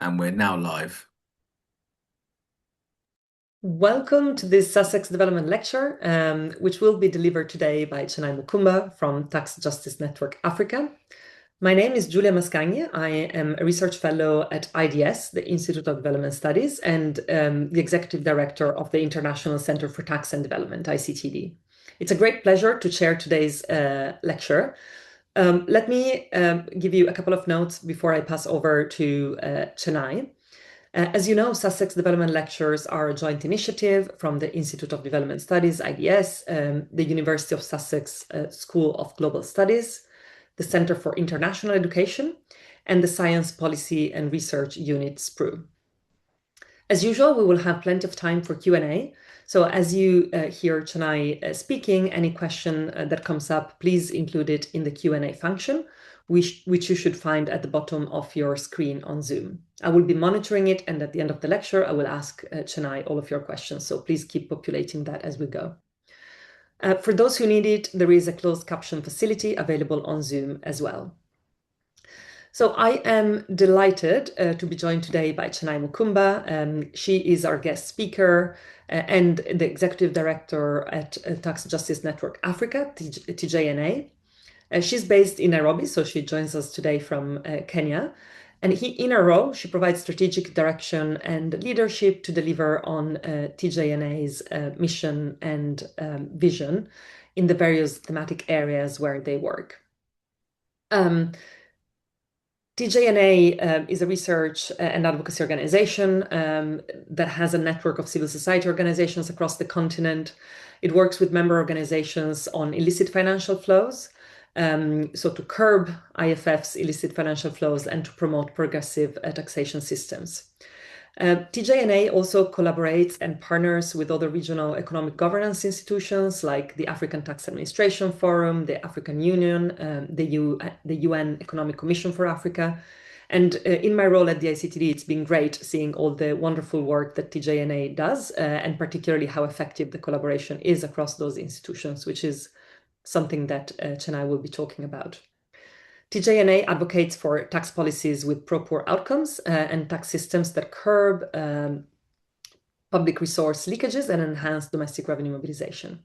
And we're now live. Welcome to this Sussex Development Lecture, which will be delivered today by Chenai Mukumba from Tax Justice Network Africa. My name is Giulia Mascagni. I am a research fellow at IDS, the Institute of Development Studies, and the executive director of the International Center for Tax and Development, ICTD. It's a great pleasure to chair today's lecture. Let me give you a couple of notes before I pass over to Chenai. As you know, Sussex Development Lectures are a joint initiative from the Institute of Development Studies, IDS, the University of Sussex School of Global Studies, the Center for International Education, and the Science Policy and Research Unit, SPRU. As usual, we will have plenty of time for Q&A. So as you hear Chenai speaking, any question that comes up, please include it in the Q&A function, which you should find at the bottom of your screen on Zoom. I will be monitoring it, and at the end of the lecture, I will ask Chenai all of your questions. So please keep populating that as we go. For those who need it, there is a closed caption facility available on Zoom as well. So I am delighted to be joined today by Chenai Mukumba. She is our guest speaker and the executive director at Tax Justice Network Africa, TJNA. She's based in Nairobi, so she joins us today from Kenya. And in her role, she provides strategic direction and leadership to deliver on TJNA's mission and vision in the various thematic areas where they work. TJNA is a research and advocacy organization that has a network of civil society organizations across the continent. It works with member organizations on illicit financial flows, so to curb IFF's illicit financial flows and to promote progressive taxation systems. TJNA also collaborates and partners with other regional economic governance institutions like the African Tax Administration Forum, the African Union, the UN Economic Commission for Africa. And in my role at the ICTD, it's been great seeing all the wonderful work that TJNA does, and particularly how effective the collaboration is across those institutions, which is something that Chenai will be talking about. TJNA advocates for tax policies with pro-poor outcomes and tax systems that curb public resource leakages and enhance domestic revenue mobilization.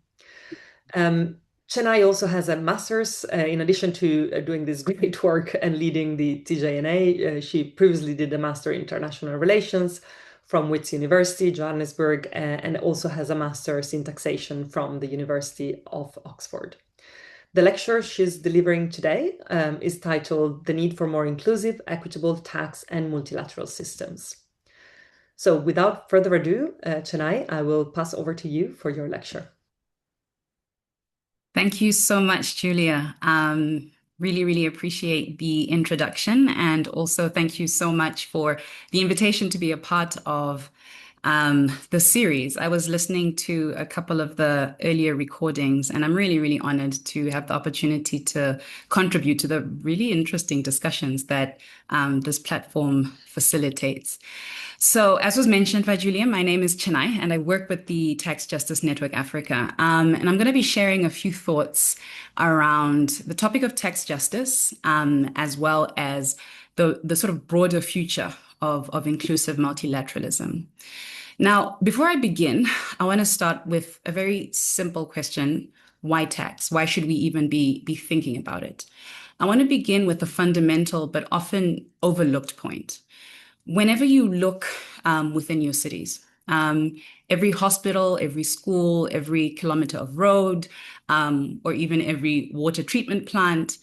Chenai also has a master's. In addition to doing this great work and leading the TJNA, she previously did a master in international relations from Wits University, Johannesburg, and also has a master's in taxation from the University of Oxford. The lecture she's delivering today is titled The Need for More Inclusive, Equitable Tax and Multilateral Systems. So without further ado, Chenai, I will pass over to you for your lecture. Thank you so much, Giulia. Really, really appreciate the introduction. And also thank you so much for the invitation to be a part of the series. I was listening to a couple of the earlier recordings, and I'm really, really honored to have the opportunity to contribute to the really interesting discussions that this platform facilitates. So as was mentioned by Giulia, my name is Chenai, and I work with the Tax Justice Network Africa. And I'm going to be sharing a few thoughts around the topic of tax justice, as well as the sort of broader future of inclusive multilateralism. Now, before I begin, I want to start with a very simple question. Why tax? Why should we even be thinking about it? I want to begin with a fundamental but often overlooked point. Whenever you look within your cities, every hospital, every school, every kilometer of road, or even every water treatment plant,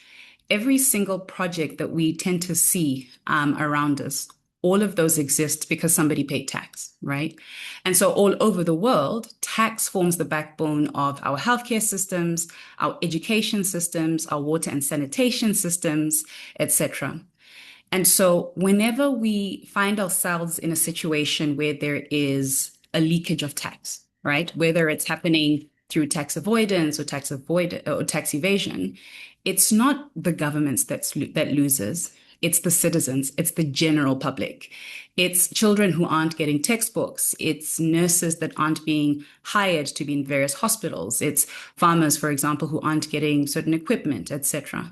every single project that we tend to see around us, all of those exist because somebody paid tax, right? And so all over the world, tax forms the backbone of our healthcare systems, our education systems, our water and sanitation systems, etc. And so whenever we find ourselves in a situation where there is a leakage of tax, right, whether it's happening through tax avoidance or tax evasion, it's not the governments that loses. It's the citizens. It's the general public. It's children who aren't getting textbooks. It's nurses that aren't being hired to be in various hospitals. It's farmers, for example, who aren't getting certain equipment, etc.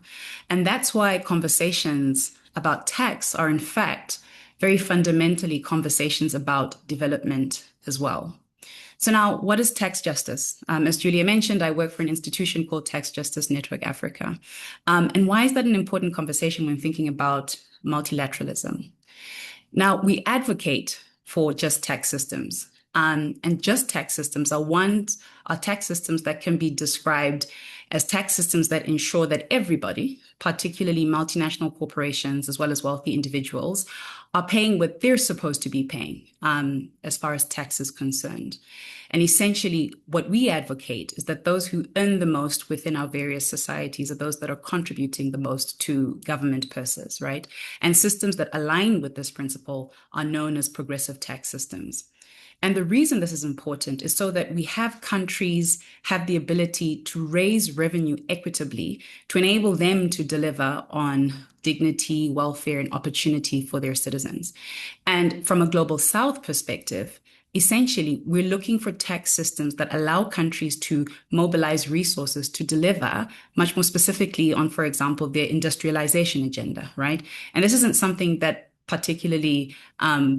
And that's why conversations about tax are, in fact, very fundamentally conversations about development as well. So now, what is tax justice? As Giulia mentioned, I work for an institution called Tax Justice Network Africa. And why is that an important conversation when thinking about multilateralism? Now, we advocate for just tax systems. And just tax systems are tax systems that can be described as tax systems that ensure that everybody, particularly multinational corporations as well as wealthy individuals, are paying what they're supposed to be paying as far as tax is concerned. And essentially, what we advocate is that those who earn the most within our various societies are those that are contributing the most to government purses, right? And systems that align with this principle are known as progressive tax systems. And the reason this is important is so that we have countries have the ability to raise revenue equitably to enable them to deliver on dignity, welfare, and opportunity for their citizens. And from a global South perspective, essentially, we're looking for tax systems that allow countries to mobilize resources to deliver much more specifically on, for example, their industrialization agenda, right? And this isn't something that particularly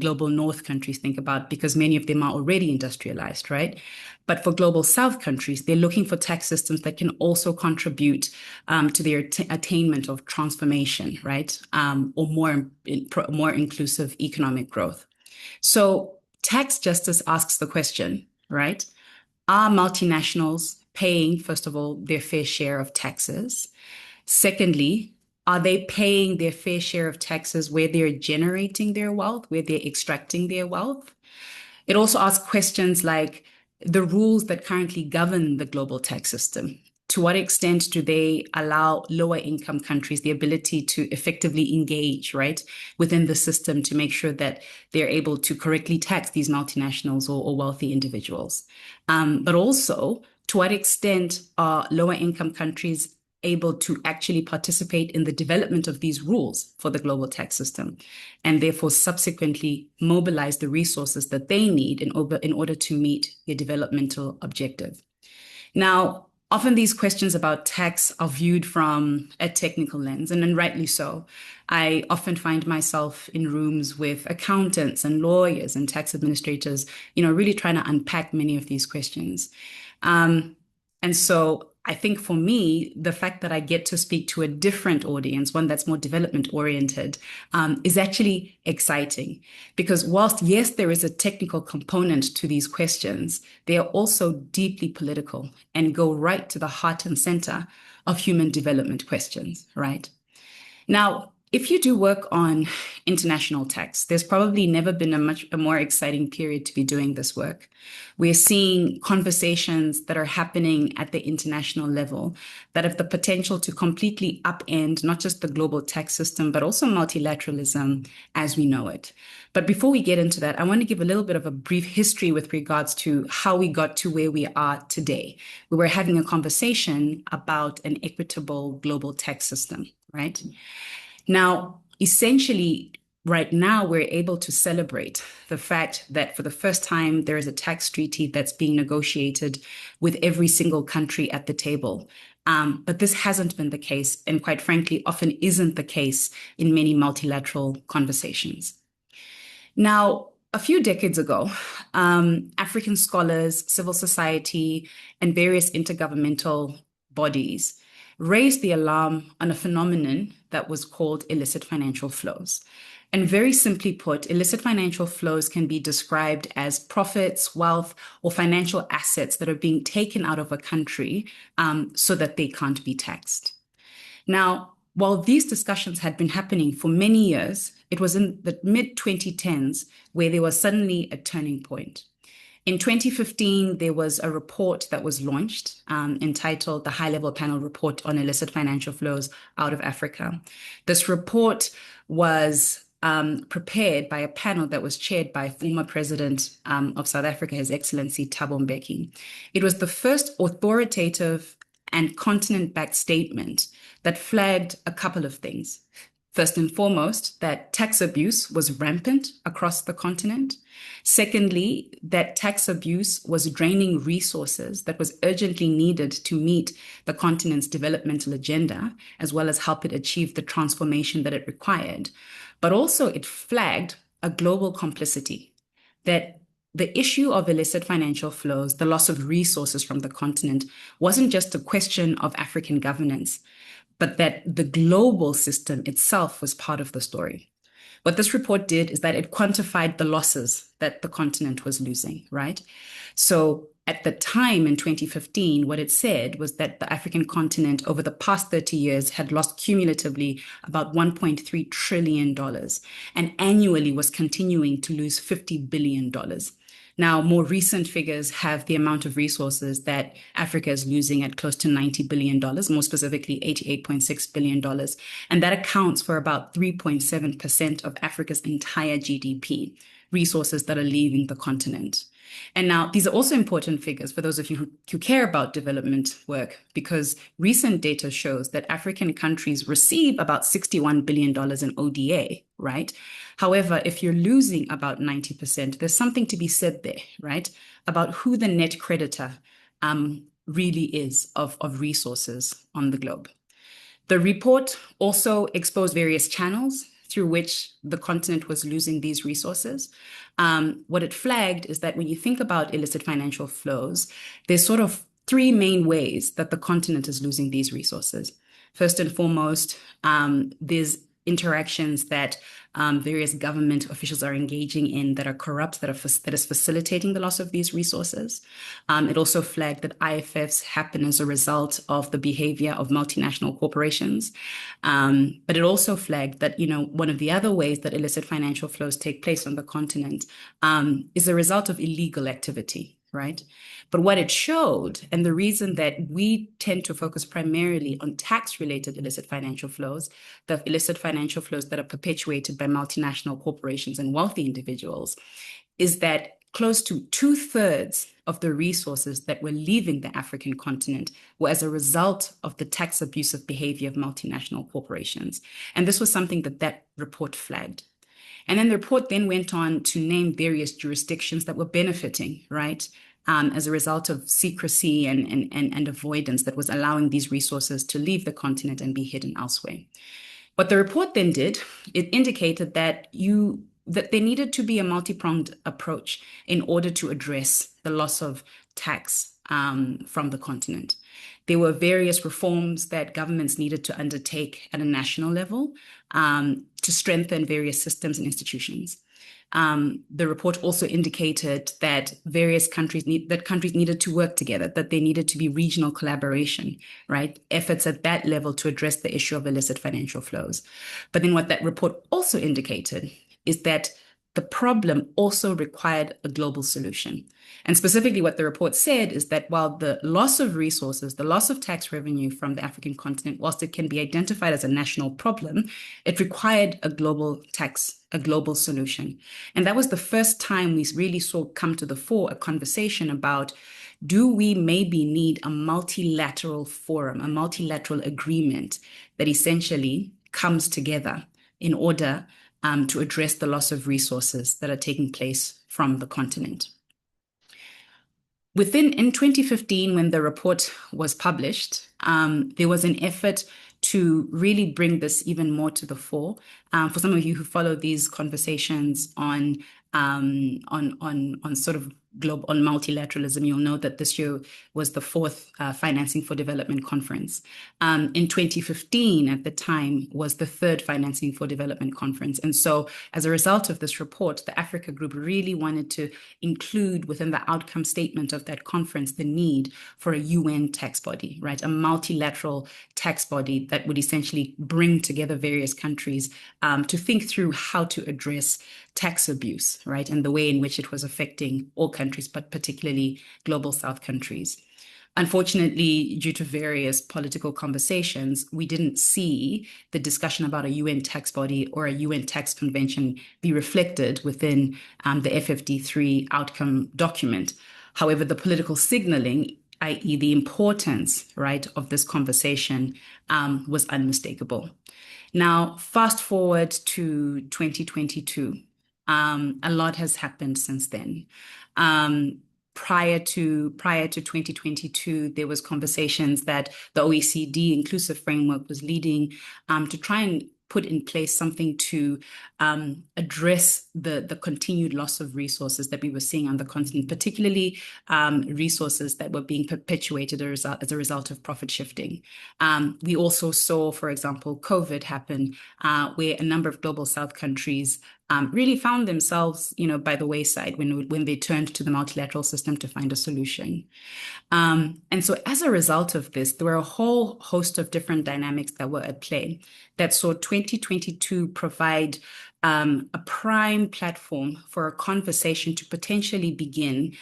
global North countries think about because many of them are already industrialized, right? But for global South countries, they're looking for tax systems that can also contribute to their attainment of transformation, right? Or more inclusive economic growth. So tax justice asks the question, right? Are multinationals paying, first of all, their fair share of taxes? Secondly, are they paying their fair share of taxes where they're generating their wealth, where they're extracting their wealth? It also asks questions like the rules that currently govern the global tax system. To what extent do they allow lower income countries the ability to effectively engage, right, within the system to make sure that they're able to correctly tax these multinationals or wealthy individuals? But also, to what extent are lower income countries able to actually participate in the development of these rules for the global tax system and therefore subsequently mobilize the resources that they need in order to meet their developmental objective? Now, often these questions about tax are viewed from a technical lens, and rightly so. I often find myself in rooms with accountants and lawyers and tax administrators, really trying to unpack many of these questions. And so I think for me, the fact that I get to speak to a different audience, one that's more development oriented, is actually exciting because whilst, yes, there is a technical component to these questions, they are also deeply political and go right to the heart and center of human development questions, right? Now, if you do work on international tax, there's probably never been a more exciting period to be doing this work. We're seeing conversations that are happening at the international level that have the potential to completely upend not just the global tax system, but also multilateralism as we know it. But before we get into that, I want to give a little bit of a brief history with regards to how we got to where we are today. We were having a conversation about an equitable global tax system, right? Now, essentially, right now, we're able to celebrate the fact that for the first time, there is a tax treaty that's being negotiated with every single country at the table. But this hasn't been the case, and quite frankly, often isn't the case in many multilateral conversations. Now, a few decades ago, African scholars, civil society, and various intergovernmental bodies raised the alarm on a phenomenon that was called illicit financial flows. And very simply put, illicit financial flows can be described as profits, wealth, or financial assets that are being taken out of a country so that they can't be taxed. Now, while these discussions had been happening for many years, it was in the mid-2010s where there was suddenly a turning point. In 2015, there was a report that was launched entitled the High-Level Panel Report on Illicit Financial Flows out of Africa. This report was prepared by a panel that was chaired by former President of South Africa, His Excellency Thabo Mbeki. It was the first authoritative and continent-backed statement that flagged a couple of things. First and foremost, that tax abuse was rampant across the continent. Secondly, that tax abuse was draining resources that was urgently needed to meet the continent's developmental agenda, as well as help it achieve the transformation that it required. But also it flagged a global complicity, that the issue of illicit financial flows, the loss of resources from the continent, wasn't just a question of African governance, but that the global system itself was part of the story. What this report did is that it quantified the losses that the continent was losing, right? So at the time in 2015, what it said was that the African continent over the past 30 years had lost cumulatively about $1.3 trillion and annually was continuing to lose $50 billion. Now, more recent figures have the amount of resources that Africa is losing at close to $90 billion, more specifically $88.6 billion. And that accounts for about 3.7% of Africa's entire GDP, resources that are leaving the continent. And now these are also important figures for those of you who care about development work, because recent data shows that African countries receive about $61 billion in ODA, right? However, if you're losing about 90%, there's something to be said there, right? About who the net creditor really is of resources on the globe. The report also exposed various channels through which the continent was losing these resources. What it flagged is that when you think about illicit financial flows, there's sort of three main ways that the continent is losing these resources. First and foremost, there's interactions that various government officials are engaging in that are corrupt, that is facilitating the loss of these resources. It also flagged that IFFs happen as a result of the behavior of multinational corporations. But it also flagged that, one of the other ways that illicit financial flows take place on the continent is a result of illegal activity, right? But what it showed, and the reason that we tend to focus primarily on tax-related illicit financial flows, the illicit financial flows that are perpetuated by multinational corporations and wealthy individuals, is that close to 2/3 of the resources that were leaving the African continent were as a result of the tax abusive behavior of multinational corporations. And this was something that report flagged. And then the report then went on to name various jurisdictions that were benefiting, right? As a result of secrecy and avoidance that was allowing these resources to leave the continent and be hidden elsewhere. What the report then did, it indicated that there needed to be a multi-pronged approach in order to address the loss of tax from the continent. There were various reforms that governments needed to undertake at a national level to strengthen various systems and institutions. The report also indicated that countries needed to work together, that there needed to be regional collaboration, right? Efforts at that level to address the issue of illicit financial flows. But then what that report also indicated is that the problem also required a global solution. And specifically what the report said is that while the loss of resources, the loss of tax revenue from the African continent, whilst it can be identified as a national problem, it required a global solution. And that was the first time we really saw come to the fore a conversation about, do we maybe need a multilateral forum, a multilateral agreement that essentially comes together in order to address the loss of resources that are taking place from the continent. In 2015, when the report was published, there was an effort to really bring this even more to the fore. For some of you who follow these conversations on sort of on multilateralism, you'll know that this year was the 4th Financing for Development Conference. In 2015, at the time, was the 3rd Financing for Development Conference. And so as a result of this report, the Africa Group really wanted to include within the outcome statement of that conference the need for a UN tax body, right? A multilateral tax body that would essentially bring together various countries to think through how to address tax abuse, right? And the way in which it was affecting all countries, but particularly global South countries. Unfortunately, due to various political conversations, we didn't see the discussion about a UN tax body or a UN tax convention be reflected within the FFD3 outcome document. However, the political signaling, i.e. the importance, right, of this conversation was unmistakable. Now, fast forward to 2022. A lot has happened since then. Prior to 2022, there was conversations that the OECD inclusive framework was leading to try and put in place something to address the continued loss of resources that we were seeing on the continent, particularly resources that were being perpetuated as a result of profit shifting. We also saw, for example, COVID happen, where a number of global South countries really found themselves, by the wayside when they turned to the multilateral system to find a solution. And so as a result of this, there were a whole host of different dynamics that were at play that saw 2022 provide a prime platform for a conversation to potentially begin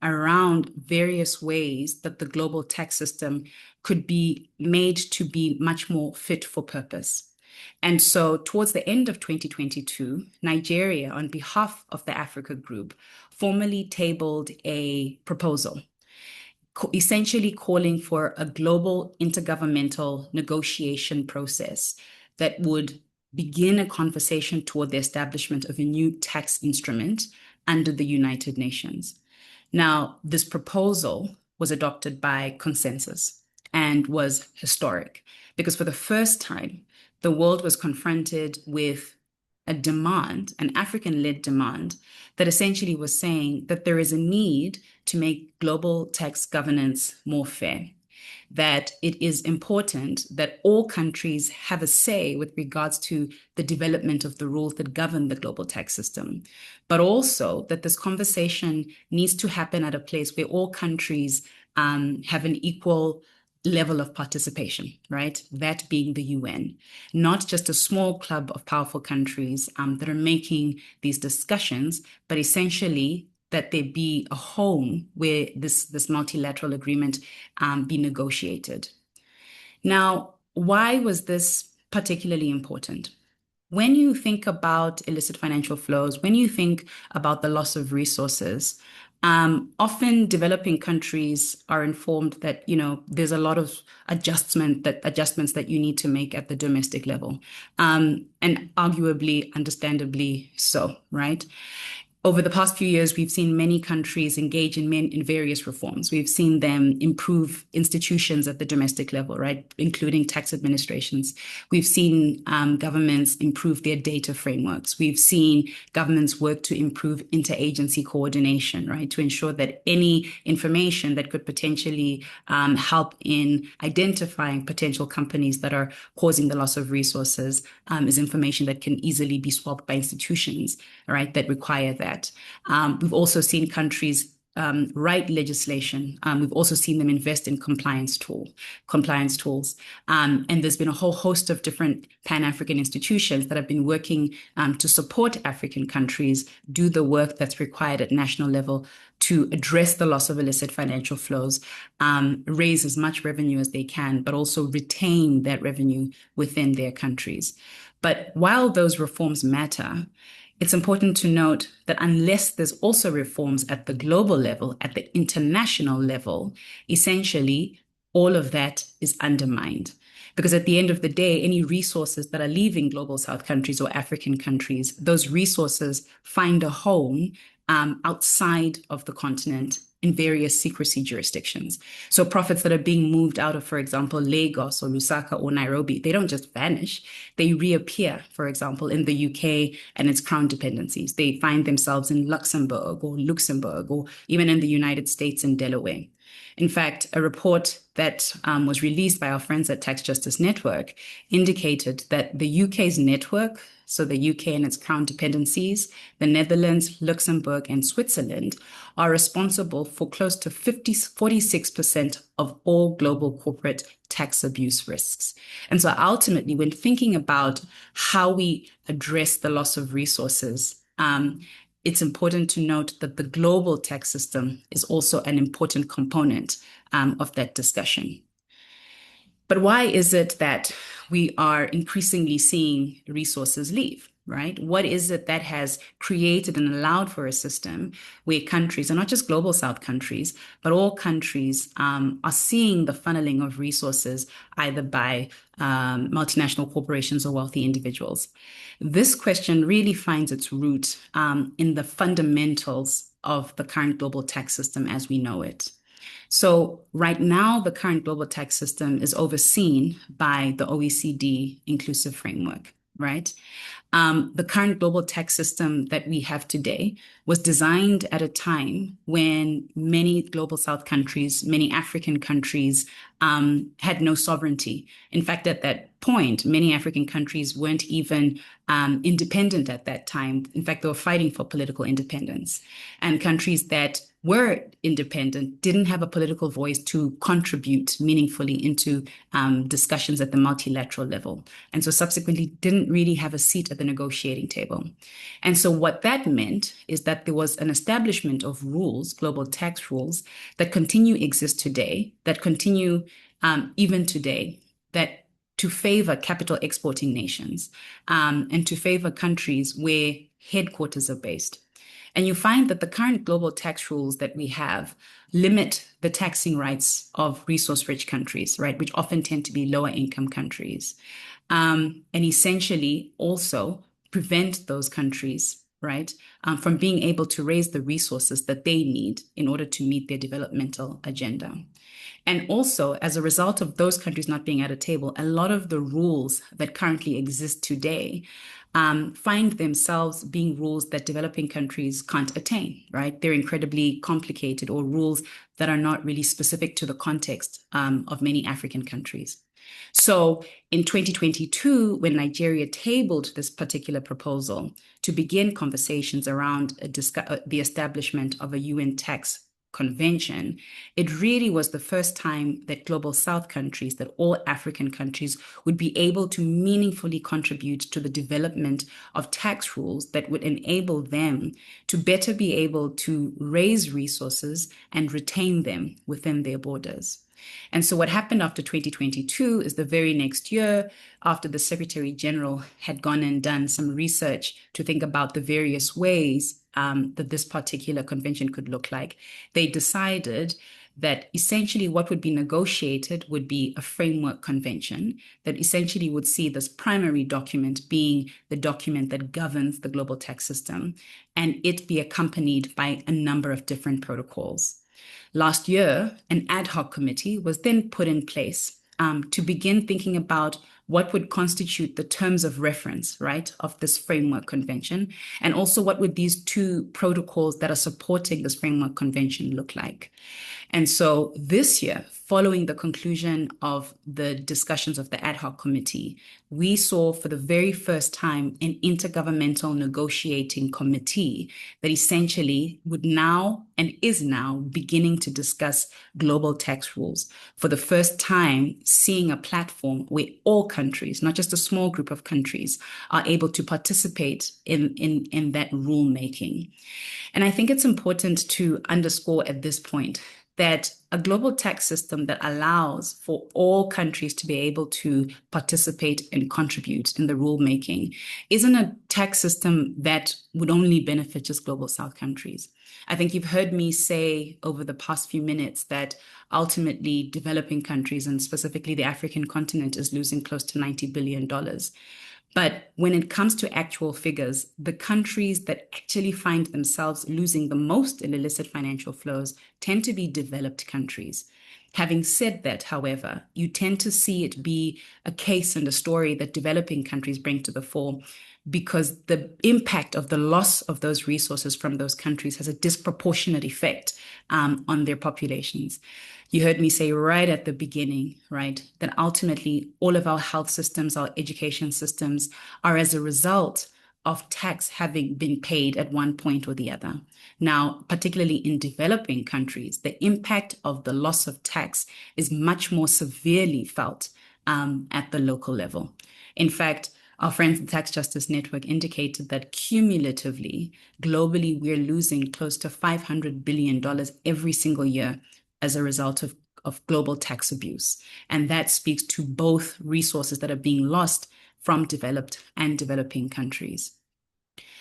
around various ways that the global tax system could be made to be much more fit for purpose. And so towards the end of 2022, Nigeria, on behalf of the Africa Group, formally tabled a proposal essentially calling for a global intergovernmental negotiation process that would begin a conversation toward the establishment of a new tax instrument under the United Nations. Now, this proposal was adopted by consensus and was historic because for the first time, the world was confronted with a demand, an African-led demand, that essentially was saying that there is a need to make global tax governance more fair, that it is important that all countries have a say with regards to the development of the rules that govern the global tax system, but also that this conversation needs to happen at a place where all countries have an equal level of participation, right? That being the UN, not just a small club of powerful countries that are making these discussions, but essentially that there be a home where this multilateral agreement be negotiated. Now, why was this particularly important? When you think about illicit financial flows, when you think about the loss of resources, often developing countries are informed that, there's a lot of adjustments that you need to make at the domestic level, and arguably, understandably so, right? Over the past few years, we've seen many countries engage in various reforms. We've seen them improve institutions at the domestic level, right, including tax administrations. We've seen governments improve their data frameworks. We've seen governments work to improve interagency coordination, right, to ensure that any information that could potentially help in identifying potential companies that are causing the loss of resources is information that can easily be swapped by institutions, right, that require that. We've also seen countries write legislation. We've also seen them invest in compliance tools. And there's been a whole host of different Pan-African institutions that have been working to support African countries do the work that's required at national level to address the loss of illicit financial flows, raise as much revenue as they can, but also retain that revenue within their countries. But while those reforms matter, it's important to note that unless there's also reforms at the global level, at the international level, essentially all of that is undermined. Because at the end of the day, any resources that are leaving global South countries or African countries, those resources find a home outside of the continent in various secrecy jurisdictions. So profits that are being moved out of, for example, Lagos or Lusaka or Nairobi, they don't just vanish. They reappear, for example, in the UK and its crown dependencies. They find themselves in Luxembourg or even in the United States and Delaware. In fact, a report that was released by our friends at Tax Justice Network indicated that the UK's network, so the UK and its crown dependencies, the Netherlands, Luxembourg, and Switzerland, are responsible for close to 46% of all global corporate tax abuse risks. And so ultimately, when thinking about how we address the loss of resources, it's important to note that the global tax system is also an important component of that discussion. But why is it that we are increasingly seeing resources leave, right? What is it that has created and allowed for a system where countries, and not just global South countries, but all countries are seeing the funneling of resources either by multinational corporations or wealthy individuals? This question really finds its root in the fundamentals of the current global tax system as we know it. So right now, the current global tax system is overseen by the OECD inclusive framework, right? The current global tax system that we have today was designed at a time when many global South countries, many African countries had no sovereignty. In fact, at that point, many African countries weren't even independent at that time. In fact, they were fighting for political independence. And countries that were independent didn't have a political voice to contribute meaningfully into discussions at the multilateral level. And so subsequently didn't really have a seat at the negotiating table. And so what that meant is that there was an establishment of rules, global tax rules, that continue exist today, that continue even today, that to favor capital exporting nations and to favor countries where headquarters are based. And you find that the current global tax rules that we have limit the taxing rights of resource-rich countries, right, which often tend to be lower-income countries, and essentially also prevent those countries, right, from being able to raise the resources that they need in order to meet their developmental agenda. And also, as a result of those countries not being at a table, a lot of the rules that currently exist today find themselves being rules that developing countries can't attain, right? They're incredibly complicated or rules that are not really specific to the context of many African countries. So in 2022, when Nigeria tabled this particular proposal to begin conversations around the establishment of a UN tax convention, it really was the first time that global South countries, that all African countries would be able to meaningfully contribute to the development of tax rules that would enable them to better be able to raise resources and retain them within their borders. And so what happened after 2022 is the very next year, after the Secretary General had gone and done some research to think about the various ways that this particular convention could look like, they decided that essentially what would be negotiated would be a framework convention that essentially would see this primary document being the document that governs the global tax system, and it be accompanied by a number of different protocols. Last year, an ad hoc committee was then put in place to begin thinking about what would constitute the terms of reference, right, of this framework convention, and also what would these two protocols that are supporting this framework convention look like. And so this year, following the conclusion of the discussions of the ad hoc committee, we saw for the very first time an intergovernmental negotiating committee that essentially would now and is now beginning to discuss global tax rules. For the first time, seeing a platform where all countries, not just a small group of countries, are able to participate in that rulemaking. And I think it's important to underscore at this point that a global tax system that allows for all countries to be able to participate and contribute in the rulemaking isn't a tax system that would only benefit just global South countries. I think you've heard me say over the past few minutes that ultimately developing countries, and specifically the African continent, is losing close to $90 billion. But when it comes to actual figures, the countries that actually find themselves losing the most in illicit financial flows tend to be developed countries. Having said that, however, you tend to see it be a case and a story that developing countries bring to the fore, because the impact of the loss of those resources from those countries has a disproportionate effect on their populations. You heard me say right at the beginning, right, that ultimately all of our health systems, our education systems are as a result of tax having been paid at one point or the other. Now, particularly in developing countries, the impact of the loss of tax is much more severely felt at the local level. In fact, our friends at the Tax Justice Network indicated that cumulatively, globally, we're losing close to $500 billion every single year as a result of global tax abuse. And that speaks to both resources that are being lost from developed and developing countries.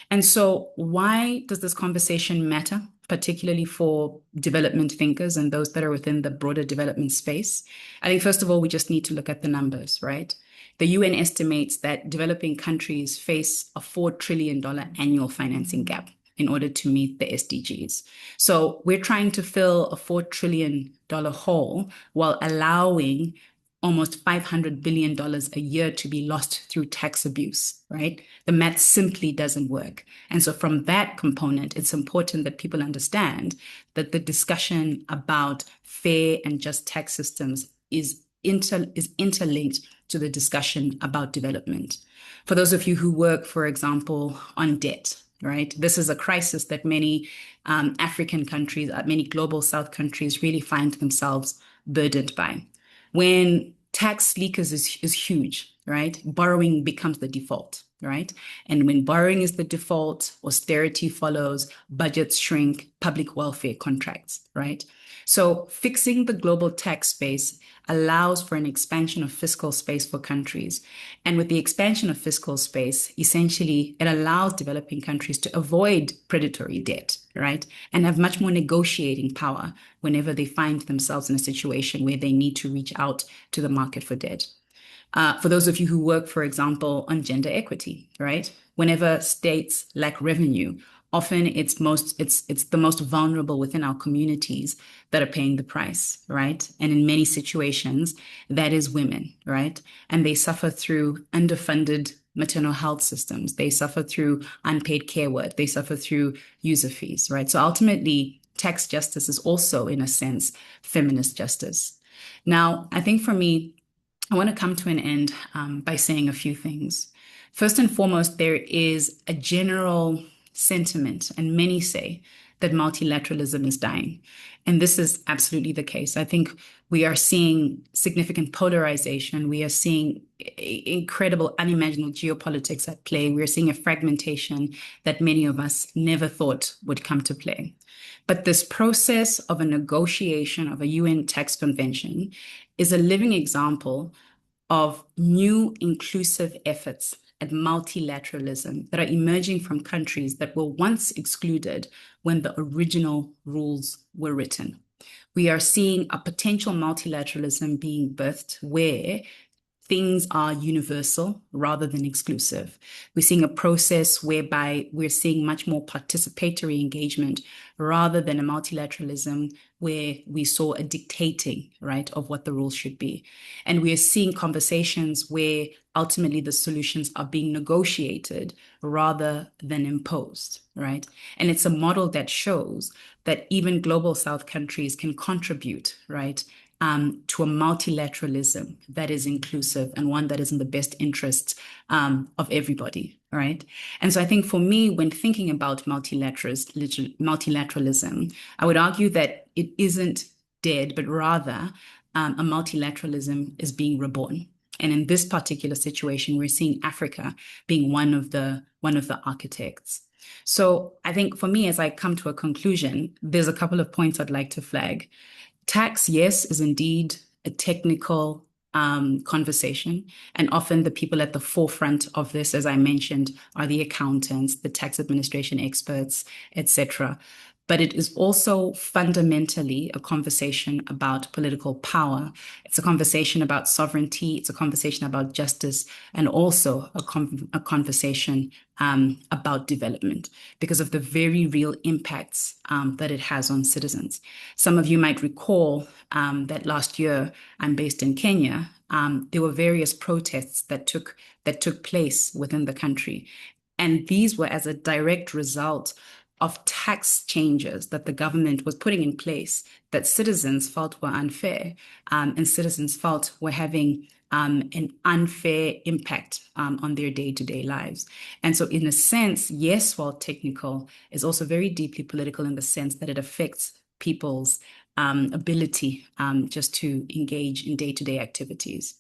And so why does this conversation matter, particularly for development thinkers and those that are within the broader development space? I think, first of all, we just need to look at the numbers, right? The UN estimates that developing countries face a $4 trillion annual financing gap. in order to meet the SDGs. So we're trying to fill a $4 trillion hole while allowing almost $500 billion a year to be lost through tax abuse, right? The math simply doesn't work. And so from that component, it's important that people understand that the discussion about fair and just tax systems is interlinked to the discussion about development. For those of you who work, for example, on debt, right? This is a crisis that many African countries, many global South countries really find themselves burdened by. When tax leakage is huge, right? Borrowing becomes the default, right? And when borrowing is the default, austerity follows, budgets shrink, public welfare contracts, right? So fixing the global tax space allows for an expansion of fiscal space for countries. And with the expansion of fiscal space, essentially, it allows developing countries to avoid predatory debt, right? And have much more negotiating power whenever they find themselves in a situation where they need to reach out to the market for debt. For those of you who work, for example, on gender equity, right? Whenever states lack revenue, often it's the most vulnerable within our communities that are paying the price, right? And in many situations, that is women, right? And they suffer through underfunded maternal health systems. They suffer through unpaid care work. They suffer through user fees, right? So ultimately, tax justice is also, in a sense, feminist justice. Now, I think for me, I want to come to an end by saying a few things. First and foremost, there is a general sentiment, and many say that multilateralism is dying. And this is absolutely the case. I think we are seeing significant polarization. We are seeing incredible, unimaginable geopolitics at play. We're seeing a fragmentation that many of us never thought would come to play. But this process of a negotiation of a UN tax convention is a living example of new inclusive efforts at multilateralism that are emerging from countries that were once excluded when the original rules were written. We are seeing a potential multilateralism being birthed where things are universal rather than exclusive. We're seeing a process whereby we're seeing much more participatory engagement rather than a multilateralism where we saw a dictating, right, of what the rules should be. And we are seeing conversations where ultimately the solutions are being negotiated rather than imposed, right? And it's a model that shows that even global South countries can contribute, right, to a multilateralism that is inclusive and one that is in the best interests of everybody, right? And so I think for me, when thinking about multilateralism, I would argue that it isn't dead, but rather a multilateralism is being reborn. And in this particular situation, we're seeing Africa being one of the architects. So I think for me, as I come to a conclusion, there's a couple of points I'd like to flag. Tax, yes, is indeed a technical conversation. And often the people at the forefront of this, as I mentioned, are the accountants, the tax administration experts, etc. But it is also fundamentally a conversation about political power. It's a conversation about sovereignty. It's a conversation about justice, and also a conversation about development because of the very real impacts that it has on citizens. Some of you might recall that last year, I'm based in Kenya. There were various protests that took place within the country, and these were as a direct result of tax changes that the government was putting in place that citizens felt were unfair, and citizens felt were having an unfair impact on their day-to-day lives. And so in a sense, yes, while technical, is also very deeply political in the sense that it affects people's ability just to engage in day-to-day activities.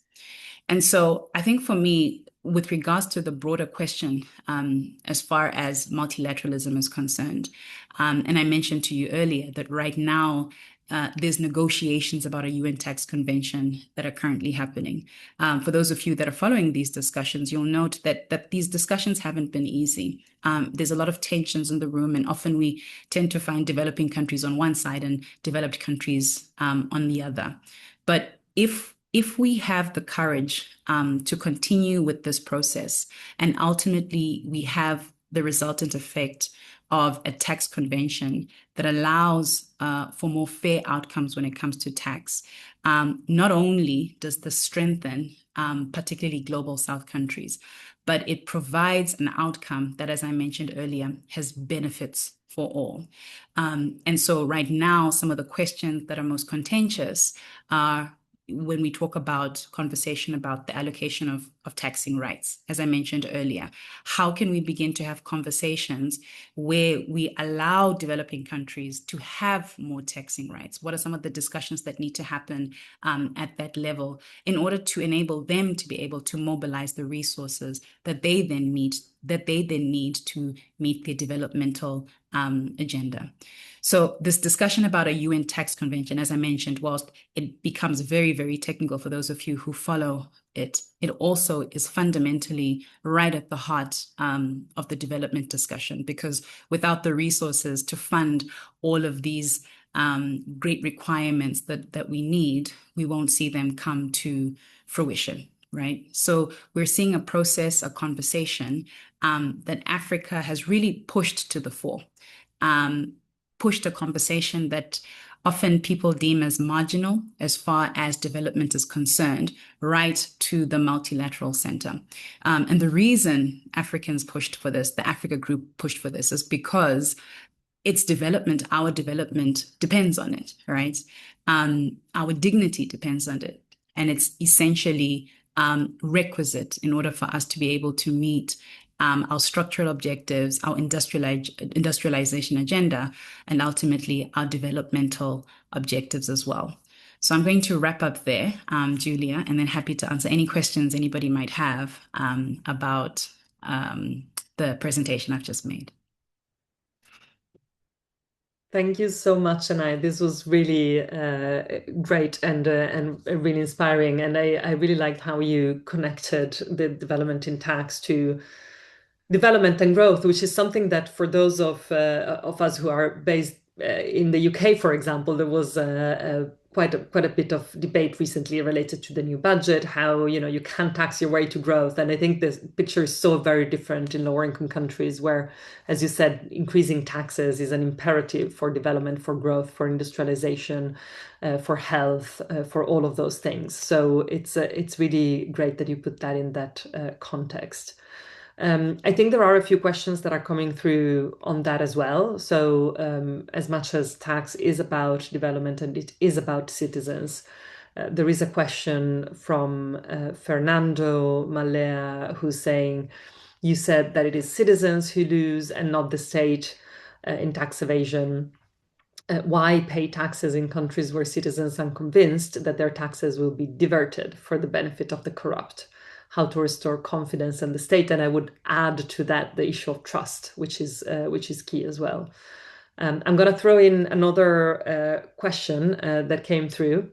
And so I think for me, with regards to the broader question, as far as multilateralism is concerned, and I mentioned to you earlier that right now, there's negotiations about a UN tax convention that are currently happening. For those of you that are following these discussions, you'll note that these discussions haven't been easy. There's a lot of tensions in the room, and often we tend to find developing countries on one side and developed countries on the other. But if we have the courage to continue with this process, and ultimately we have the resultant effect of a tax convention that allows for more fair outcomes when it comes to tax. Not only does this strengthen particularly global South countries, but it provides an outcome that, as I mentioned earlier, has benefits for all. And so right now, some of the questions that are most contentious are when we talk about conversation about the allocation of taxing rights, as I mentioned earlier. How can we begin to have conversations where we allow developing countries to have more taxing rights? What are some of the discussions that need to happen at that level in order to enable them to be able to mobilize the resources that they then need to meet their developmental agenda? So this discussion about a UN tax convention, as I mentioned, whilst it becomes very, very technical for those of you who follow it, it also is fundamentally right at the heart of the development discussion, because without the resources to fund all of these great requirements that we need, we won't see them come to fruition, right? So we're seeing a process, a conversation that Africa has really pushed to the fore. Pushed a conversation that often people deem as marginal as far as development is concerned, right to the multilateral center. And the reason Africans pushed for this, the Africa Group pushed for this, is because its development, our development depends on it, right? Our dignity depends on it. And it's essentially requisite in order for us to be able to meet our structural objectives, our industrialization agenda, and ultimately our developmental objectives as well. So I'm going to wrap up there, Giulia, and then happy to answer any questions anybody might have about the presentation I've just made. Thank you so much, Chenai. This was really great and really inspiring. And I really liked how you connected the development in tax to development and growth, which is something that for those of us who are based in the UK, for example, there was quite a bit of debate recently related to the new budget, how you can't tax your way to growth. And I think this picture is so very different in lower income countries where, as you said, increasing taxes is an imperative for development, for growth, for industrialization, for health, for all of those things. So it's really great that you put that in that context. I think there are a few questions that are coming through on that as well. So as much as tax is about development and it is about citizens, there is a question from Fernando Malea who's saying, you said that it is citizens who lose and not the state in tax evasion. Why pay taxes in countries where citizens are convinced that their taxes will be diverted for the benefit of the corrupt? How to restore confidence in the state? And I would add to that the issue of trust, which is key as well. I'm going to throw in another question that came through,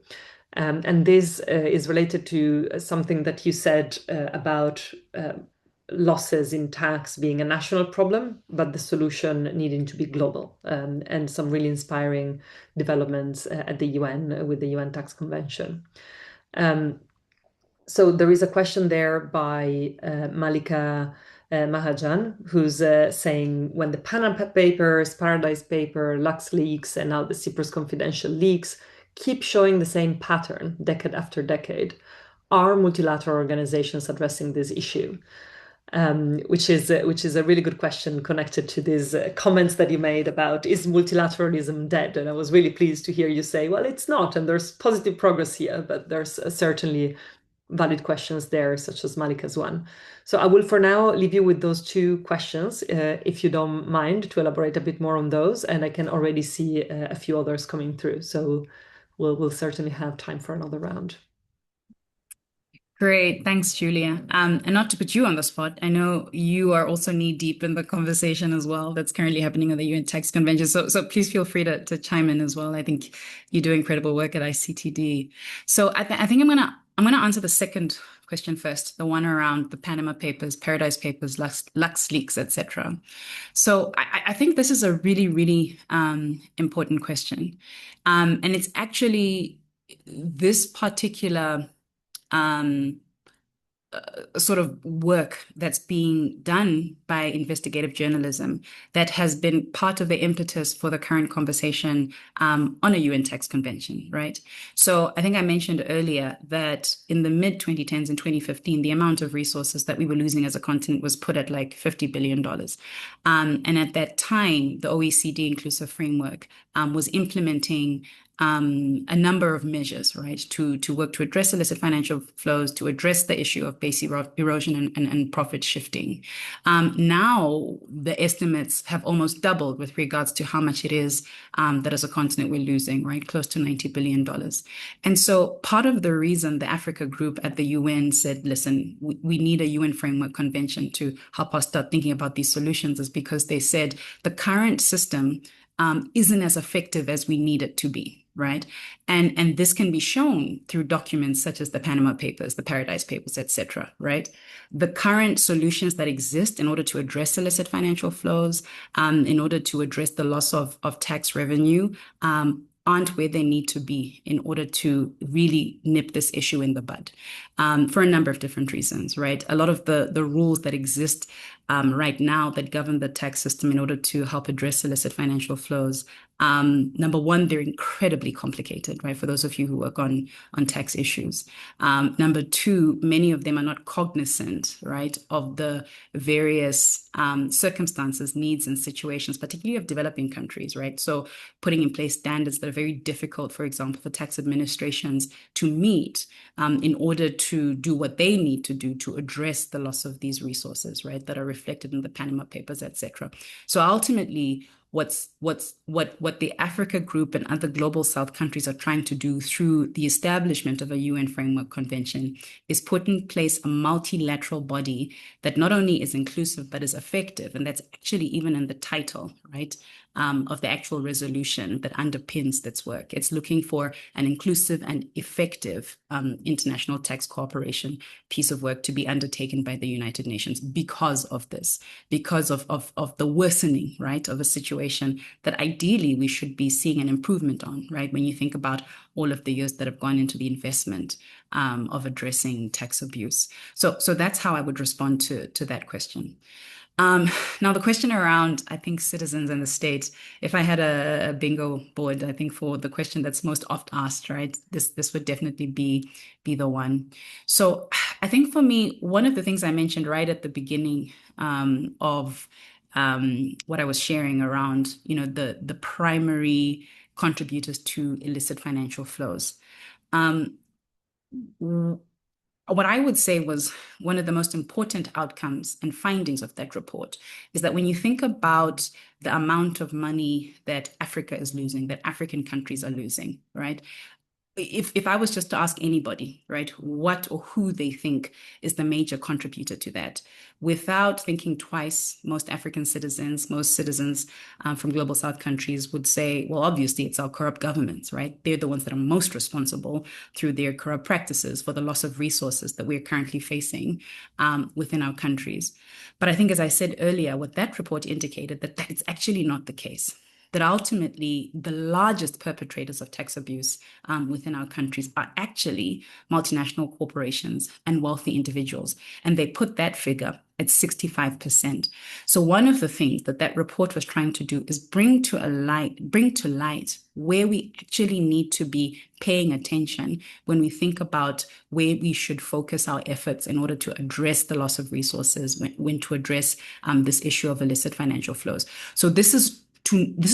and this is related to something that you said about losses in tax being a national problem, but the solution needing to be global, and some really inspiring developments at the UN with the UN Tax Convention. So there is a question there by Malika Mahajan, who's saying, when the Panama Papers, Paradise Paper, LuxLeaks, and now the Cyprus Confidential leaks keep showing the same pattern decade after decade, are multilateral organizations addressing this issue? Which is a really good question connected to these comments that you made about, is multilateralism dead? And I was really pleased to hear you say, well, it's not, and there's positive progress here, but there's certainly valid questions there, such as Malika's one. So I will for now leave you with those two questions, if you don't mind to elaborate a bit more on those, and I can already see a few others coming through. So we'll certainly have time for another round. Great. Thanks, Giulia. And not to put you on the spot, I know you are also knee deep in the conversation as well that's currently happening at the UN Tax Convention. So please feel free to chime in as well. I think you do incredible work at ICTD. So I think I'm gonna answer the second question first, the one around the Panama Papers, Paradise Papers, LuxLeaks, etc. So I think this is a really, really important question. And it's actually this particular sort of work that's being done by investigative journalism that has been part of the impetus for the current conversation on a UN tax convention, right? So I think I mentioned earlier that in the mid 2010s and 2015, the amount of resources that we were losing as a continent was put at like $50 billion. And at that time, the OECD Inclusive Framework was implementing a number of measures, right, to work to address illicit financial flows, to address the issue of base erosion and profit shifting. Now, the estimates have almost doubled with regards to how much it is that as a continent we're losing, right, close to $90 billion. And so part of the reason the Africa group at the UN said, listen, we need a UN framework convention to help us start thinking about these solutions is because they said the current system isn't as effective as we need it to be, right? And this can be shown through documents such as the Panama Papers, the Paradise Papers, etc., right? The current solutions that exist in order to address illicit financial flows, in order to address the loss of tax revenue, aren't where they need to be in order to really nip this issue in the bud, for a number of different reasons, right? A lot of the rules that exist right now that govern the tax system in order to help address illicit financial flows. Number one, they're incredibly complicated, right? For those of you who work on tax issues. Number two, many of them are not cognizant, right, of the various circumstances, needs, and situations, particularly of developing countries, right? So putting in place standards that are very difficult, for example, for tax administrations to meet in order to do what they need to do to address the loss of these resources, right, that are reflected in the Panama Papers, etc. So ultimately, what the Africa Group and other global South countries are trying to do through the establishment of a UN framework convention is put in place a multilateral body that not only is inclusive but is effective, and that's actually even in the title, right? Of the actual resolution that underpins this work. It's looking for an inclusive and effective international tax cooperation piece of work to be undertaken by the United Nations because of this, because of the worsening, right, of a situation that ideally we should be seeing an improvement on, right, when you think about all of the years that have gone into the investment of addressing tax abuse. So that's how I would respond to that question. Now, the question around, I think, citizens and the state, if I had a bingo board, I think for the question that's most oft asked, right, this would definitely be the one. So I think for me, one of the things I mentioned right at the beginning of what I was sharing around, the primary contributors to illicit financial flows. What I would say was one of the most important outcomes and findings of that report is that when you think about the amount of money that Africa is losing, that African countries are losing, right? If I was just to ask anybody, right, what or who they think is the major contributor to that, without thinking twice, most African citizens, most citizens from global South countries would say, well, obviously it's our corrupt governments, right? They're the ones that are most responsible through their corrupt practices for the loss of resources that we're currently facing within our countries. But I think, as I said earlier, what that report indicated, that it's actually not the case. That ultimately the largest perpetrators of tax abuse within our countries are actually multinational corporations and wealthy individuals. And they put that figure at 65%. So one of the things that report was trying to do is bring to light where we actually need to be paying attention when we think about where we should focus our efforts in order to address the loss of resources, when to address this issue of illicit financial flows. So this is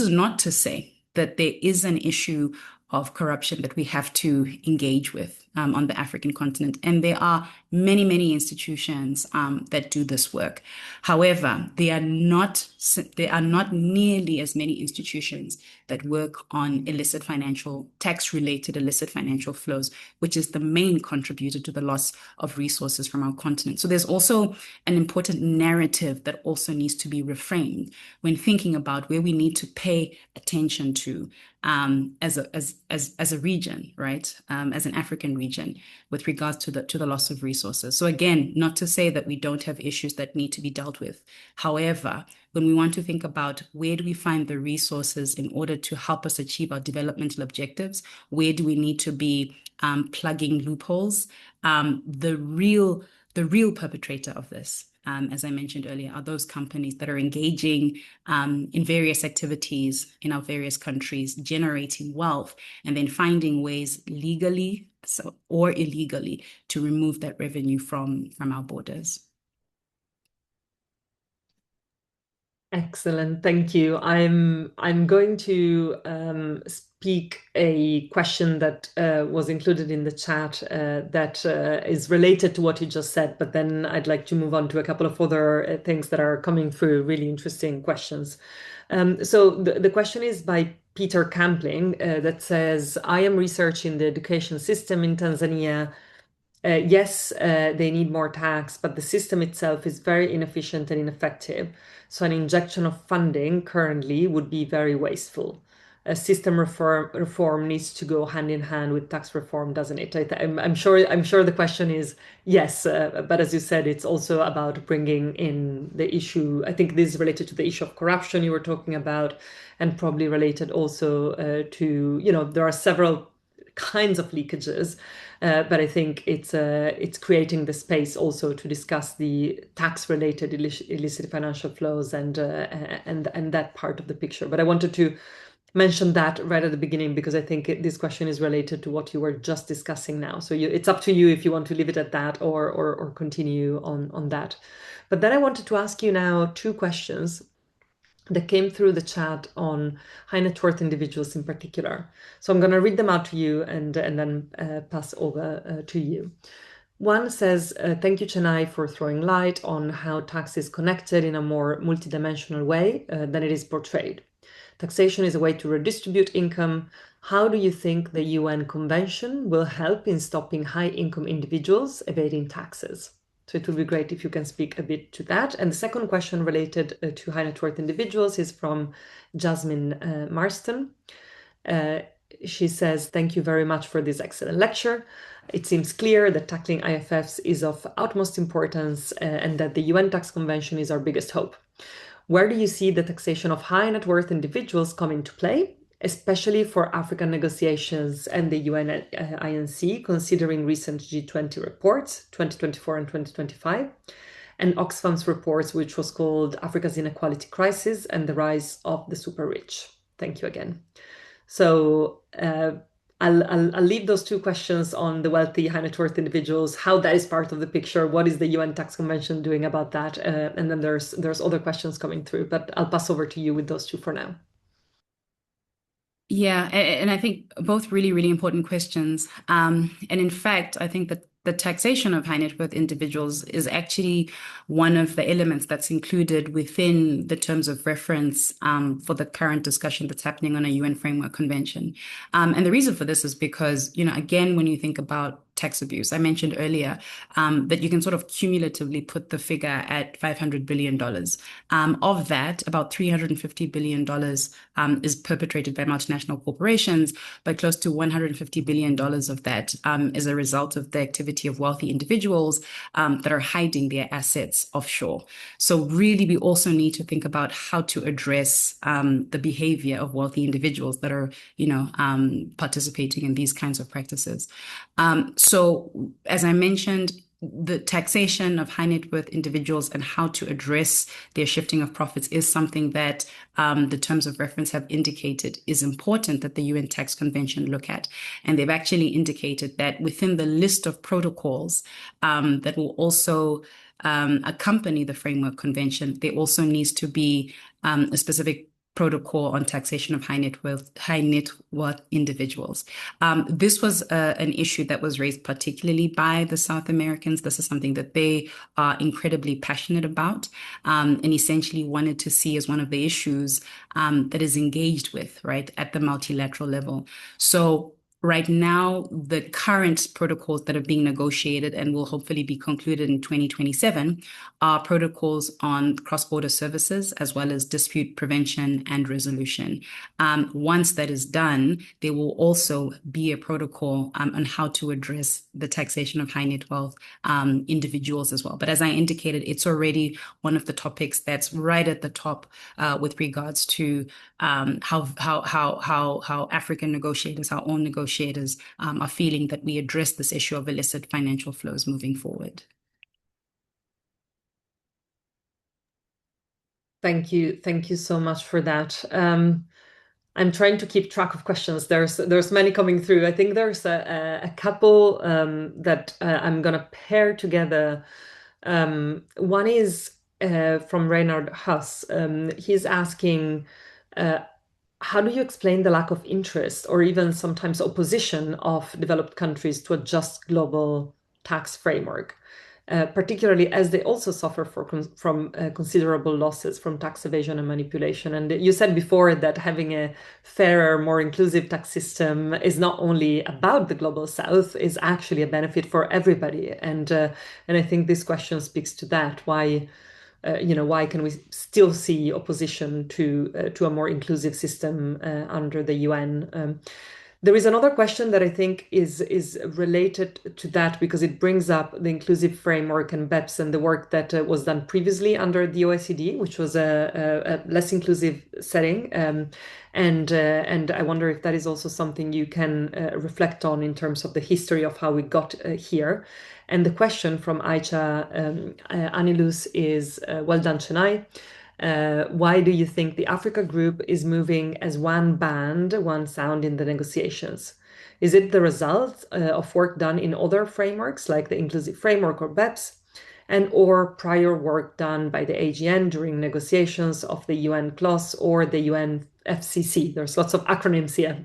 not to say that there is an issue of corruption that we have to engage with on the African continent. And there are many, many institutions that do this work. However, there are not nearly as many institutions that work on tax-related illicit financial flows, which is the main contributor to the loss of resources from our continent. So there's also an important narrative that also needs to be reframed when thinking about where we need to pay attention to as a region, right? As an African region with regards to the loss of resources. So again, not to say that we don't have issues that need to be dealt with. However, when we want to think about where do we find the resources in order to help us achieve our developmental objectives, where do we need to be plugging loopholes, the real the real perpetrator of this, as I mentioned earlier, are those companies that are engaging in various activities in our various countries, generating wealth, and then finding ways legally or illegally to remove that revenue from our borders. Excellent, thank you. I'm going to speak a question that was included in the chat that is related to what you just said, but then I'd like to move on to a couple of other things that are coming through, really interesting questions. So the question is by Peter Campling that says, I am researching the education system in Tanzania. Yes, they need more tax, but the system itself is very inefficient and ineffective. So an injection of funding currently would be very wasteful. A system reform needs to go hand in hand with tax reform, doesn't it? I'm sure the question is yes, but as you said, it's also about bringing in the issue. I think this is related to the issue of corruption you were talking about, and probably related also to, there are several kinds of leakages, but I think it's creating the space also to discuss the tax-related illicit financial flows and that part of the picture. But I wanted to mention that right at the beginning because I think this question is related to what you were just discussing now. So it's up to you if you want to leave it at that or continue on that. But then I wanted to ask you now two questions that came through the chat on high net worth individuals in particular. So I'm going to read them out to you and then pass over to you. One says, thank you, Chenai, for throwing light on how tax is connected in a more multidimensional way than it is portrayed. Taxation is a way to redistribute income. How do you think the UN Convention will help in stopping high-income individuals evading taxes? So it would be great if you can speak a bit to that. And the second question related to high net worth individuals is from Jasmine Marston. She says, thank you very much for this excellent lecture. It seems clear that tackling IFFs is of utmost importance and that the UN Tax Convention is our biggest hope. Where do you see the taxation of high net worth individuals come into play, especially for African negotiations and the UN INC, considering recent G20 reports, 2024 and 2025, and Oxfam's reports, which was called Africa's Inequality Crisis and the Rise of the Super Rich? Thank you again. So I'll leave those two questions on the wealthy high net worth individuals, how that is part of the picture, what is the UN Tax Convention doing about that, and then there's other questions coming through, but I'll pass over to you with those two for now. Yeah, and I think both really, really important questions. And in fact, I think that the taxation of high net worth individuals is actually one of the elements that's included within the terms of reference for the current discussion that's happening on a UN Framework Convention. And the reason for this is because, again, when you think about tax abuse, I mentioned earlier that you can sort of cumulatively put the figure at $500 billion. Of that, about $350 billion is perpetrated by multinational corporations, but close to $150 billion of that is a result of the activity of wealthy individuals that are hiding their assets offshore. So really, we also need to think about how to address the behavior of wealthy individuals that are, participating in these kinds of practices. So as I mentioned, the taxation of high net worth individuals and how to address their shifting of profits is something that the terms of reference have indicated is important that the UN Tax Convention look at. And they've actually indicated that within the list of protocols that will also accompany the Framework Convention, there also needs to be a specific protocol on taxation of high net worth individuals. This was an issue that was raised particularly by the South Americans. This is something that they are incredibly passionate about and essentially wanted to see as one of the issues that is engaged with, right, at the multilateral level. So right now, the current protocols that are being negotiated and will hopefully be concluded in 2027 are protocols on cross-border services as well as dispute prevention and resolution. Once that is done, there will also be a protocol on how to address the taxation of high net wealth individuals as well. But as I indicated, it's already one of the topics that's right at the top with regards to how African negotiators, our own negotiators, are feeling that we address this issue of illicit financial flows moving forward. Thank you so much for that. I'm trying to keep track of questions. There's many coming through. I think there's a couple that I'm gonna pair together. One is from Reinhard Huss. He's asking, uh, how do you explain the lack of interest or even sometimes opposition of developed countries to a just global tax framework? Particularly as they also suffer from considerable losses from tax evasion and manipulation. And you said before that having a fairer, more inclusive tax system is not only about the global south, is actually a benefit for everybody. And I think this question speaks to that. Why can we still see opposition to a more inclusive system under the UN? There is another question that I think is related to that because it brings up the inclusive framework and BEPS and the work that was done previously under the OECD, which was a less inclusive setting. And I wonder if that is also something you can reflect on in terms of the history of how we got here. And the question from Aicha Anilus is, well done, Chennai. Why do you think the Africa group is moving as one band, one sound in the negotiations? Is it the result of work done in other frameworks like the Inclusive Framework or BEPS, and or prior work done by the AGN during negotiations of the UN clause or the UN FCC? There's lots of acronyms here.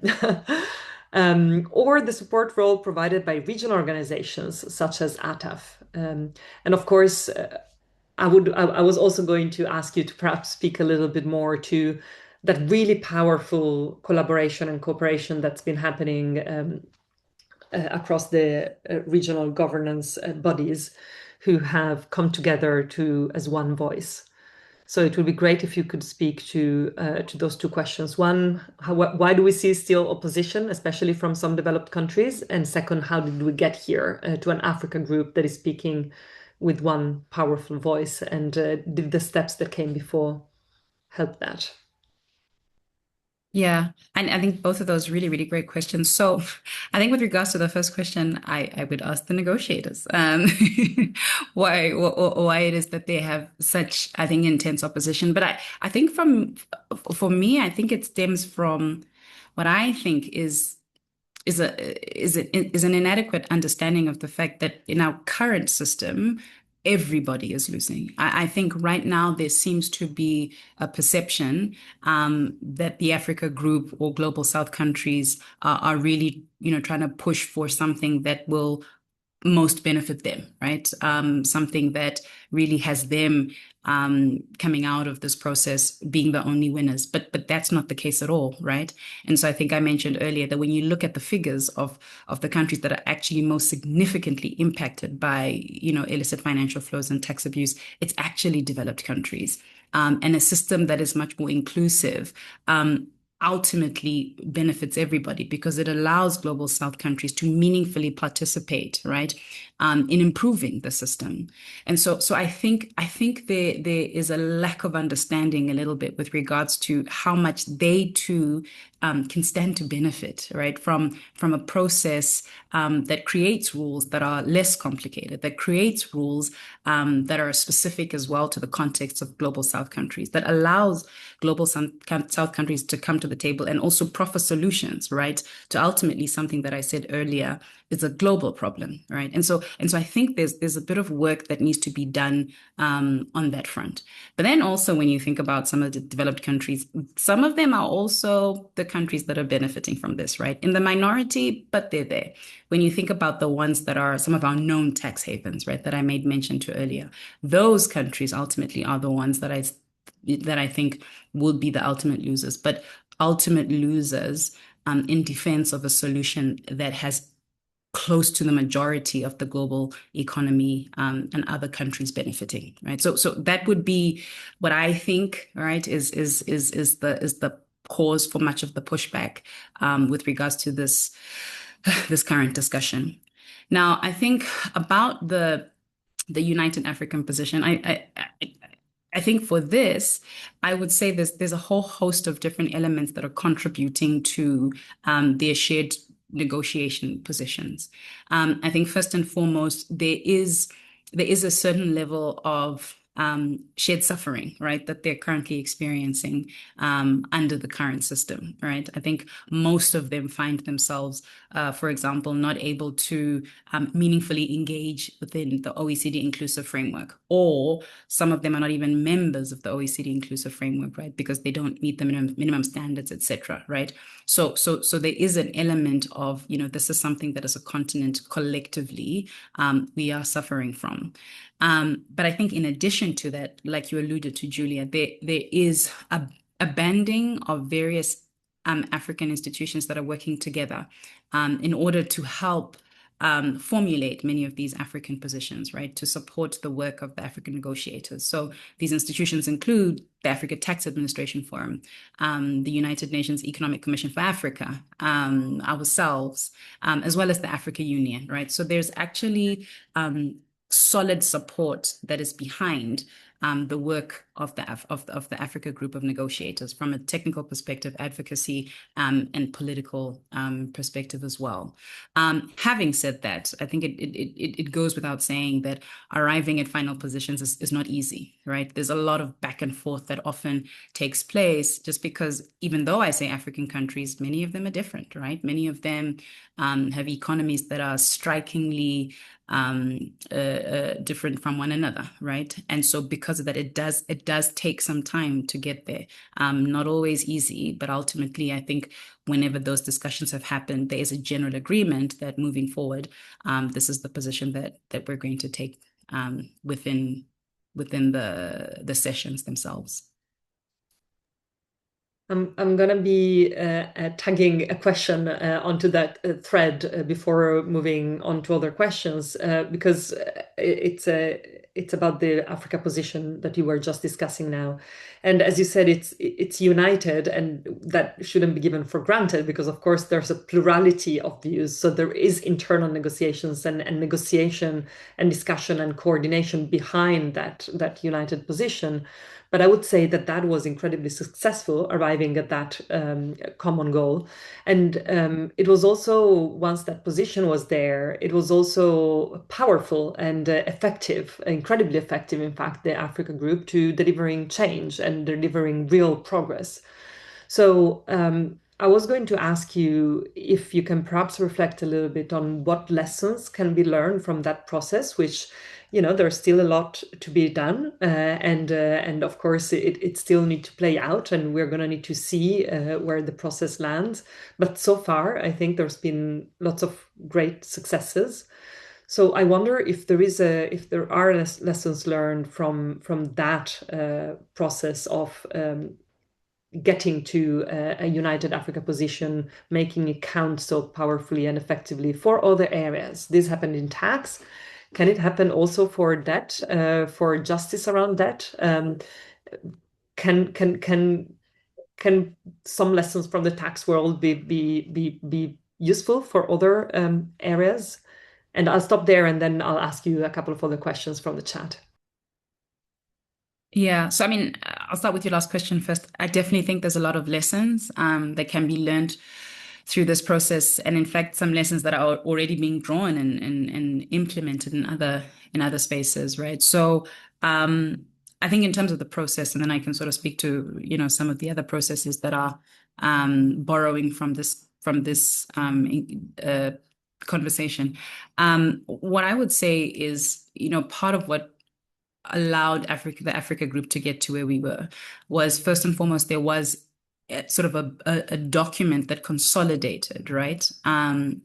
Or the support role provided by regional organizations such as ATAF. And of course, I was also going to ask you to perhaps speak a little bit more to that really powerful collaboration and cooperation that's been happening across the regional governance bodies who have come together as one voice. So it would be great if you could speak to those two questions. One, why do we see still opposition, especially from some developed countries? And second, how did we get here to an Africa group that is speaking with one powerful voice? And did the steps that came before help that? Yeah, and I think both of those really, really great questions. So I think with regards to the first question, I would ask the negotiators why it is that they have such, I think, intense opposition. But I think for me, I think it stems from what I think is an inadequate understanding of the fact that in our current system, everybody is losing. I think right now there seems to be a perception that the Africa Group or Global South countries are really, trying to push for something that will most benefit them, right? Something that really has them coming out of this process being the only winners. But that's not the case at all, right? And so I think I mentioned earlier that when you look at the figures of the countries that are actually most significantly impacted by, illicit financial flows and tax abuse, it's actually developed countries. And a system that is much more inclusive ultimately benefits everybody because it allows global South countries to meaningfully participate, right, in improving the system. And so I think there is a lack of understanding a little bit with regards to how much they too can stand to benefit, right, from a process that creates rules that are less complicated, that creates rules that are specific as well to the context of global South countries, that allows global South countries to come to the table and also proffer solutions, right, to ultimately something that I said earlier is a global problem, right? And so I think there's a bit of work that needs to be done on that front. But then also when you think about some of the developed countries, some of them are also the countries that are benefiting from this, right? In the minority, but they're there. When you think about the ones that are some of our known tax havens, right, that I made mention to earlier, those countries ultimately are the ones that I think will be the ultimate losers, but ultimate losers in defense of a solution that has close to the majority of the global economy and other countries benefiting, right? So that would be what I think, right, is the cause for much of the pushback with regards to this current discussion. Now, I think about the United African position. I think for this, I would say there's a whole host of different elements that are contributing to their shared negotiation positions. I think first and foremost, there is a certain level of shared suffering, right, that they're currently experiencing under the current system, right? I think most of them find themselves, for example, not able to meaningfully engage within the OECD inclusive framework, or some of them are not even members of the OECD inclusive framework, right, because they don't meet the minimum standards, etc., right? So there is an element of, this is something that as a continent collectively we are suffering from. But I think in addition to that, like you alluded to, Giulia, there is a banding of various African institutions that are working together in order to help formulate many of these African positions, right, to support the work of the African negotiators. So these institutions include the Africa Tax Administration Forum, the United Nations Economic Commission for Africa, ourselves, as well as the Africa Union, right? So there's actually solid support that is behind the work of the Africa Group of Negotiators from a technical perspective, advocacy, and political perspective as well. Having said that, I think it goes without saying that arriving at final positions is not easy, right? There's a lot of back and forth that often takes place, just because even though I say African countries, many of them are different, right? Many of them have economies that are strikingly different from one another, right? And so because of that, it does take some time to get there. Not always easy, but ultimately, I think whenever those discussions have happened, there is a general agreement that moving forward, this is the position that we're going to take within the sessions themselves. I'm going to be tagging a question onto that thread before moving on to other questions, because it's about the Africa position that you were just discussing now. And as you said, it's united, and that shouldn't be given for granted, because of course there's a plurality of views. So there is internal negotiations and negotiation and discussion and coordination behind that united position. But I would say that was incredibly successful, arriving at that common goal. And it was also, once that position was there, it was also powerful and effective, incredibly effective, in fact, the Africa Group, to delivering change and delivering real progress. So I was going to ask you if you can perhaps reflect a little bit on what lessons can be learned from that process, which, there's still a lot to be done, and of course it still needs to play out, and we're going to need to see where the process lands. But so far, I think there's been lots of great successes. So I wonder if there are lessons learned from that process of getting to a united Africa position, making it count so powerfully and effectively for other areas. This happened in tax. Can it happen also for debt, for justice around debt? Can some lessons from the tax world be useful for other areas? And I'll stop there, and then I'll ask you a couple of other questions from the chat. Yeah, so I mean, I'll start with your last question first. I definitely think there's a lot of lessons that can be learned through this process, and in fact, some lessons that are already being drawn and implemented in other spaces, right? So I think in terms of the process, and then I can sort of speak to some of the other processes that are borrowing from this conversation. What I would say is, part of what allowed the Africa Group to get to where we were was, first and foremost, there was sort of a document that consolidated, right,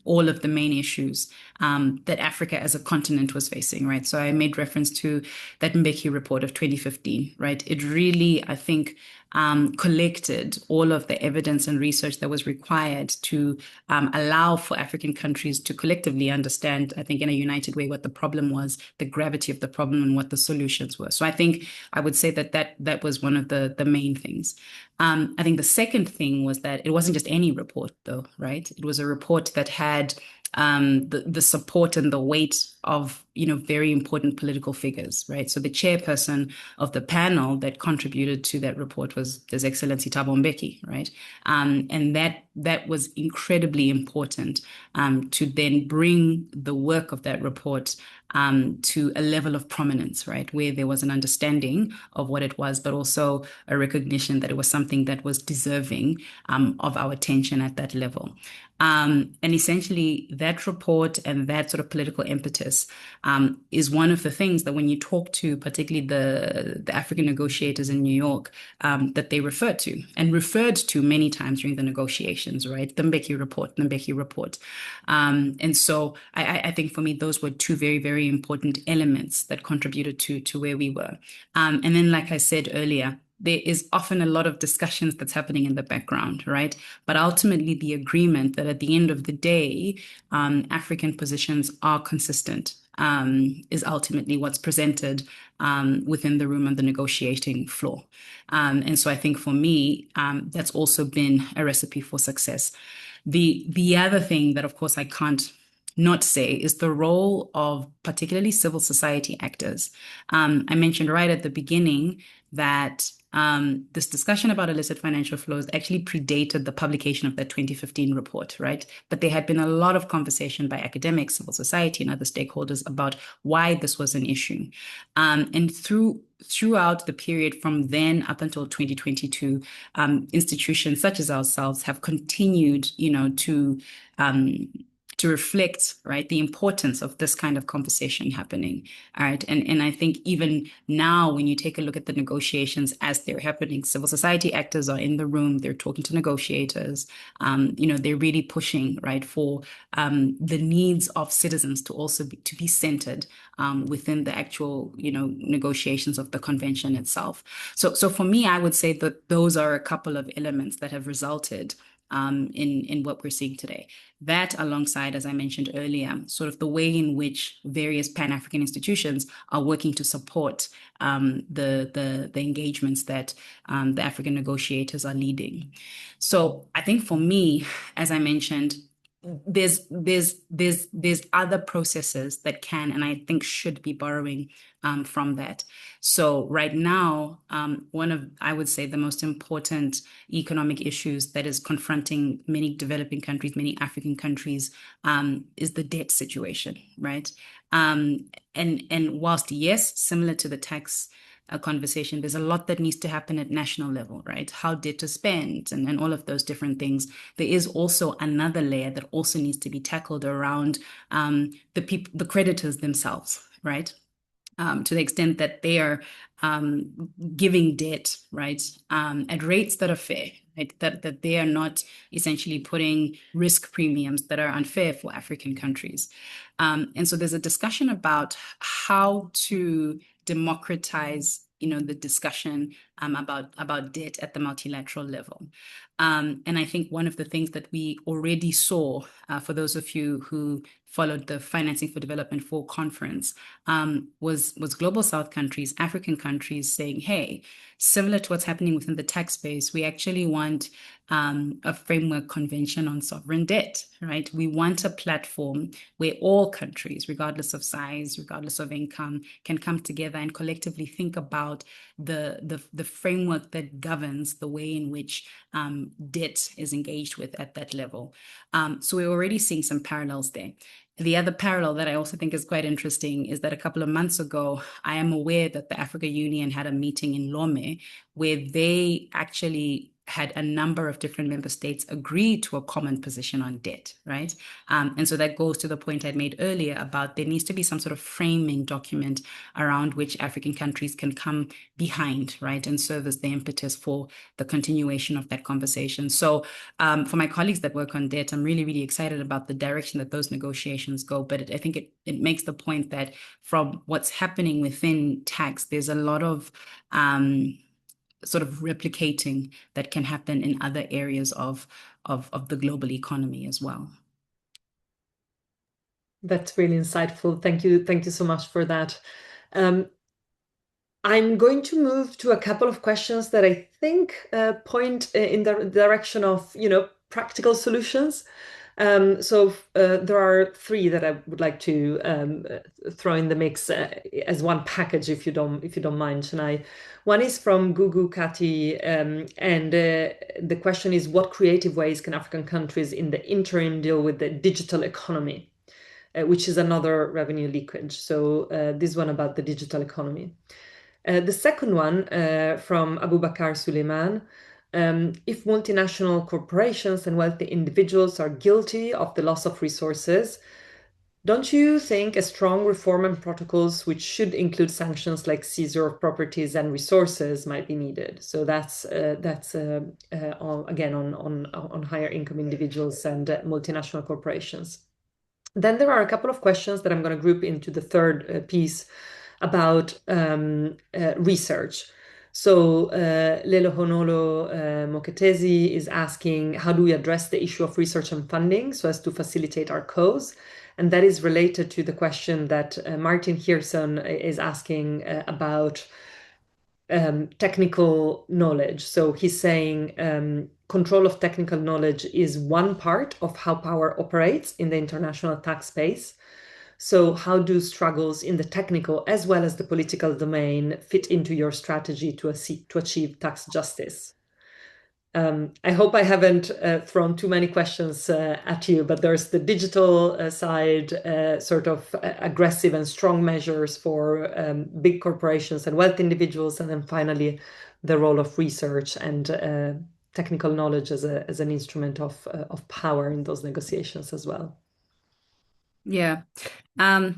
all of the main issues that Africa as a continent was facing, right? So I made reference to that Mbeki report of 2015, right? It really, I think, collected all of the evidence and research that was required to allow for African countries to collectively understand, I think, in a united way, what the problem was, the gravity of the problem, and what the solutions were. So I think I would say that was one of the main things. I think the second thing was that it wasn't just any report, though, right? It was a report that had the support and the weight of, very important political figures, right? So the chairperson of the panel that contributed to that report was His Excellency Thabo Mbeki, right? And that was incredibly important to then bring the work of that report to a level of prominence, right, where there was an understanding of what it was, but also a recognition that it was something that was deserving of our attention at that level. And essentially, that report and that sort of political impetus is one of the things that when you talk to particularly the African negotiators in New York, that they referred to and referred to many times during the negotiations, right? The Mbeki report, the Mbeki report. And so I think for me, those were two very, very important elements that contributed to where we were. And then, like I said earlier, there is often a lot of discussions that's happening in the background, right? But ultimately, the agreement that at the end of the day, African positions are consistent is ultimately what's presented within the room on the negotiating floor. And so I think for me, that's also been a recipe for success. The other thing that, of course, I can't not say is the role of particularly civil society actors. I mentioned right at the beginning that this discussion about illicit financial flows actually predated the publication of that 2015 report, right? But there had been a lot of conversation by academics, civil society, and other stakeholders about why this was an issue. And throughout the period from then up until 2022, institutions such as ourselves have continued, to reflect, right, the importance of this kind of conversation happening. All right. And I think even now, when you take a look at the negotiations as they're happening, civil society actors are in the room, they're talking to negotiators, they're really pushing, right, for the needs of citizens to also be centered within the actual, negotiations of the convention itself. So for me, I would say that those are a couple of elements that have resulted in what we're seeing today. That alongside, as I mentioned earlier, sort of the way in which various Pan-African institutions are working to support the engagements that the African negotiators are leading. So I think for me, as I mentioned, there's other processes that can and I think should be borrowing from that. So right now, one of, I would say, the most important economic issues that is confronting many developing countries, many African countries, is the debt situation, right? And whilst, yes, similar to the tax conversation, there's a lot that needs to happen at national level, right? How debt is spent and all of those different things. There is also another layer that also needs to be tackled around the creditors themselves, right? To the extent that they are giving debt, right, at rates that are fair, right, that they are not essentially putting risk premiums that are unfair for African countries. And so there's a discussion about how to democratize, the discussion about debt at the multilateral level. And I think one of the things that we already saw, for those of you who followed the Financing for Development 4 conference, was Global South countries, African countries saying, hey, similar to what's happening within the tax space, we actually want a framework convention on sovereign debt, right? We want a platform where all countries, regardless of size, regardless of income, can come together and collectively think about the framework that governs the way in which debt is engaged with at that level. So we're already seeing some parallels there. The other parallel that I also think is quite interesting is that a couple of months ago, I am aware that the Africa Union had a meeting in Lome where they actually had a number of different member states agree to a common position on debt, right? And so that goes to the point I made earlier about there needs to be some sort of framing document around which African countries can come behind, right, and serve as the impetus for the continuation of that conversation. So for my colleagues that work on debt, I'm really, really excited about the direction that those negotiations go. But I think it makes the point that from what's happening within tax, there's a lot of sort of replicating that can happen in other areas of the global economy as well. That's really insightful. Thank you so much for that. I'm going to move to a couple of questions that I think point in the direction of, practical solutions. There are three that I would like to throw in the mix as one package, if you don't mind, Chennai. One is from Gugu Kati, and the question is, what creative ways can African countries in the interim deal with the digital economy, which is another revenue leakage. So this one about the digital economy. The second one from Abubakar Suleiman. If multinational corporations and wealthy individuals are guilty of the loss of resources, don't you think a strong reform and protocols, which should include sanctions like seizure of properties and resources, might be needed? So that's again on higher income individuals and multinational corporations. Then there are a couple of questions that I'm going to group into the third piece about research. So Lelohonolo Moketezi is asking, how do we address the issue of research and funding so as to facilitate our cause? And that is related to the question that Martin Hirson is asking about technical knowledge. So he's saying control of technical knowledge is one part of how power operates in the international tax space. So how do struggles in the technical as well as the political domain fit into your strategy to achieve tax justice? I hope I haven't thrown too many questions at you, but there's the digital side, sort of aggressive and strong measures for big corporations and wealth individuals, and then finally the role of research and technical knowledge as an instrument of power in those negotiations as well. Yeah.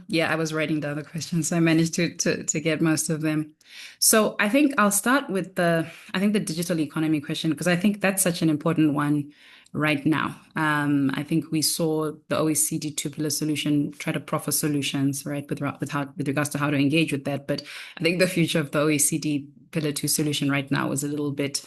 Yeah, I was writing down the questions, so I managed to get most of them. So I think I'll start with the digital economy question, because I think that's such an important one right now. I think we saw the OECD two-pillar solution try to proffer solutions, right, with regards to how to engage with that. But I think the future of the OECD pillar two solution right now is a little bit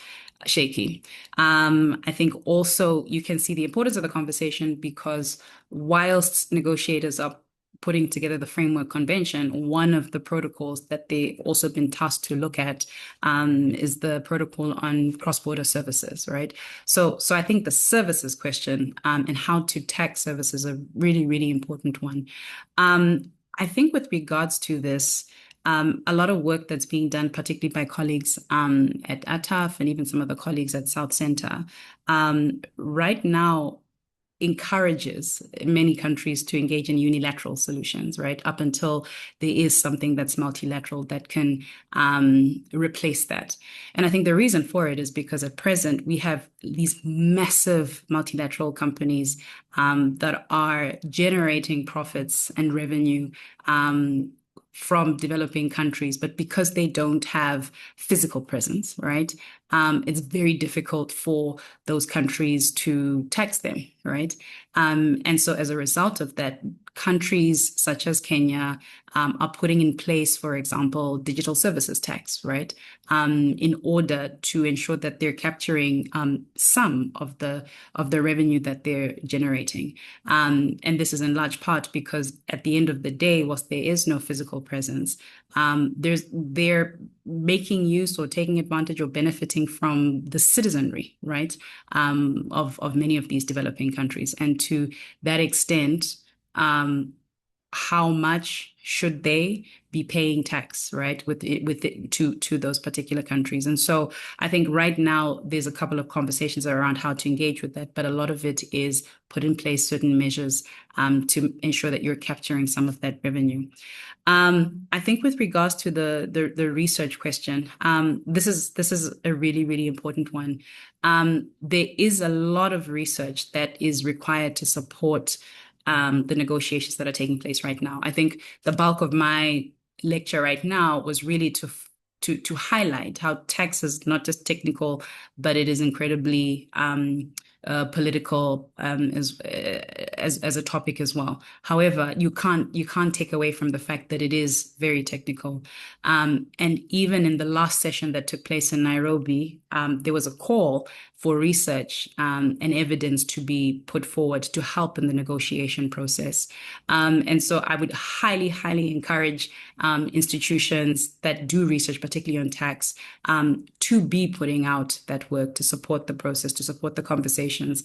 shaky. I think also you can see the importance of the conversation, because whilst negotiators are putting together the framework convention, one of the protocols that they also been tasked to look at is the protocol on cross-border services, right? So I think the services question and how to tax services is a really, really important one. I think with regards to this, a lot of work that's being done, particularly by colleagues at ATAF and even some of the colleagues at South Center, right now encourages many countries to engage in unilateral solutions, right? Up until there is something that's multilateral that can replace that. And I think the reason for it is because at present we have these massive multilateral companies that are generating profits and revenue from developing countries, but because they don't have physical presence, right? It's very difficult for those countries to tax them, right? And so as a result of that, countries such as Kenya are putting in place, for example, digital services tax, right? In order to ensure that they're capturing some of the revenue that they're generating. And this is in large part because at the end of the day, whilst there is no physical presence, they're making use or taking advantage or benefiting from the citizenry, right, of many of these developing countries. And to that extent, how much should they be paying tax, right, to those particular countries? And so I think right now there's a couple of conversations around how to engage with that, but a lot of it is put in place certain measures to ensure that you're capturing some of that revenue. I think with regards to the research question, this is a really, really important one. There is a lot of research that is required to support the negotiations that are taking place right now. I think the bulk of my lecture right now was really to highlight how tax is not just technical, but it is incredibly political as a topic as well. However, you can't take away from the fact that it is very technical. And even in the last session that took place in Nairobi, there was a call for research and evidence to be put forward to help in the negotiation process. And so I would highly, highly encourage institutions that do research, particularly on tax, to be putting out that work to support the process, to support the conversations,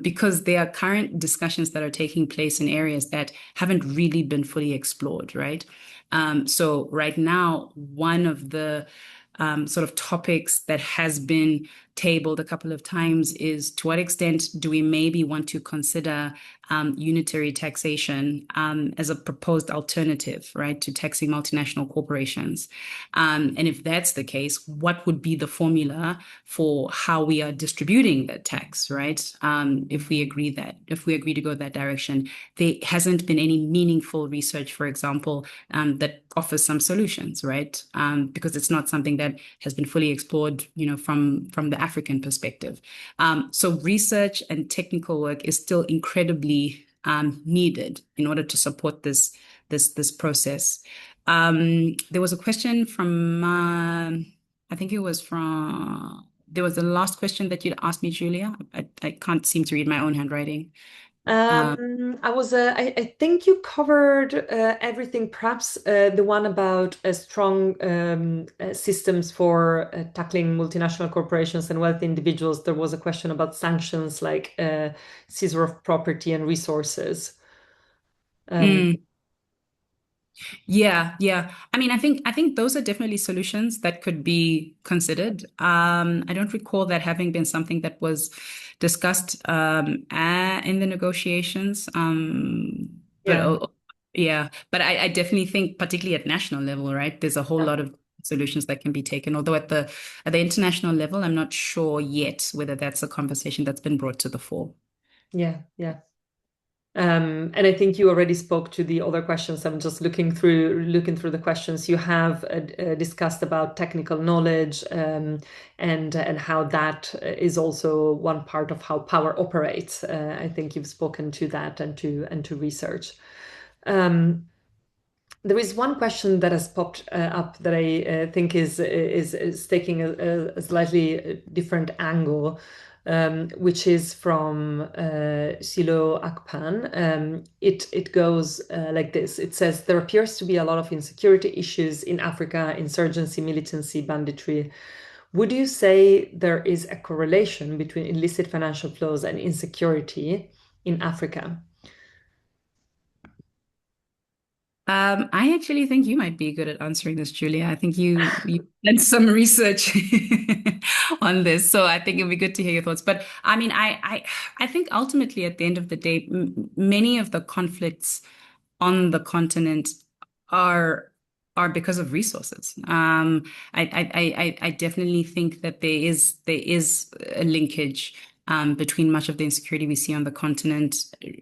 because there are current discussions that are taking place in areas that haven't really been fully explored, right? So right now, one of the sort of topics that has been tabled a couple of times is to what extent do we maybe want to consider unitary taxation as a proposed alternative, right, to taxing multinational corporations? And if that's the case, what would be the formula for how we are distributing that tax, right? If we agree to go that direction, there hasn't been any meaningful research, for example, that offers some solutions, right? Because it's not something that has been fully explored, from the African perspective. So research and technical work is still incredibly needed in order to support this process. There was a question from, I think it was from, there was the last question that you'd asked me, Giulia. I can't seem to read my own handwriting. I think you covered everything. Perhaps the one about strong systems for tackling multinational corporations and wealthy individuals. There was a question about sanctions like seizure of property and resources. Um, Mm. Yeah, yeah. I mean, I think those are definitely solutions that could be considered. I don't recall that having been something that was discussed in the negotiations. But yeah, yeah, but I definitely think, particularly at national level, right? There's a whole yeah, lot of solutions that can be taken. Although at the international level, I'm not sure yet whether that's a conversation that's been brought to the fore. yeah, yeah. And I think you already spoke to the other questions. I'm just looking through the questions you have discussed about technical knowledge, and how that is also one part of how power operates. I think you've spoken to that and to research. Um, there is one question that has popped up that I think is taking a slightly different angle, which is from Silo Akpan. It goes like this. It says there appears to be a lot of insecurity issues in Africa: insurgency, militancy, banditry. Would you say there is a correlation between illicit financial flows and insecurity in Africa? I actually think you might be good at answering this, Julia. I think you did some research on this, so I think it'd be good to hear your thoughts. But I mean, I think ultimately, at the end of the day, many of the conflicts on the continent are are because of resources. I definitely think that there is a linkage between much of the insecurity we see on the continent,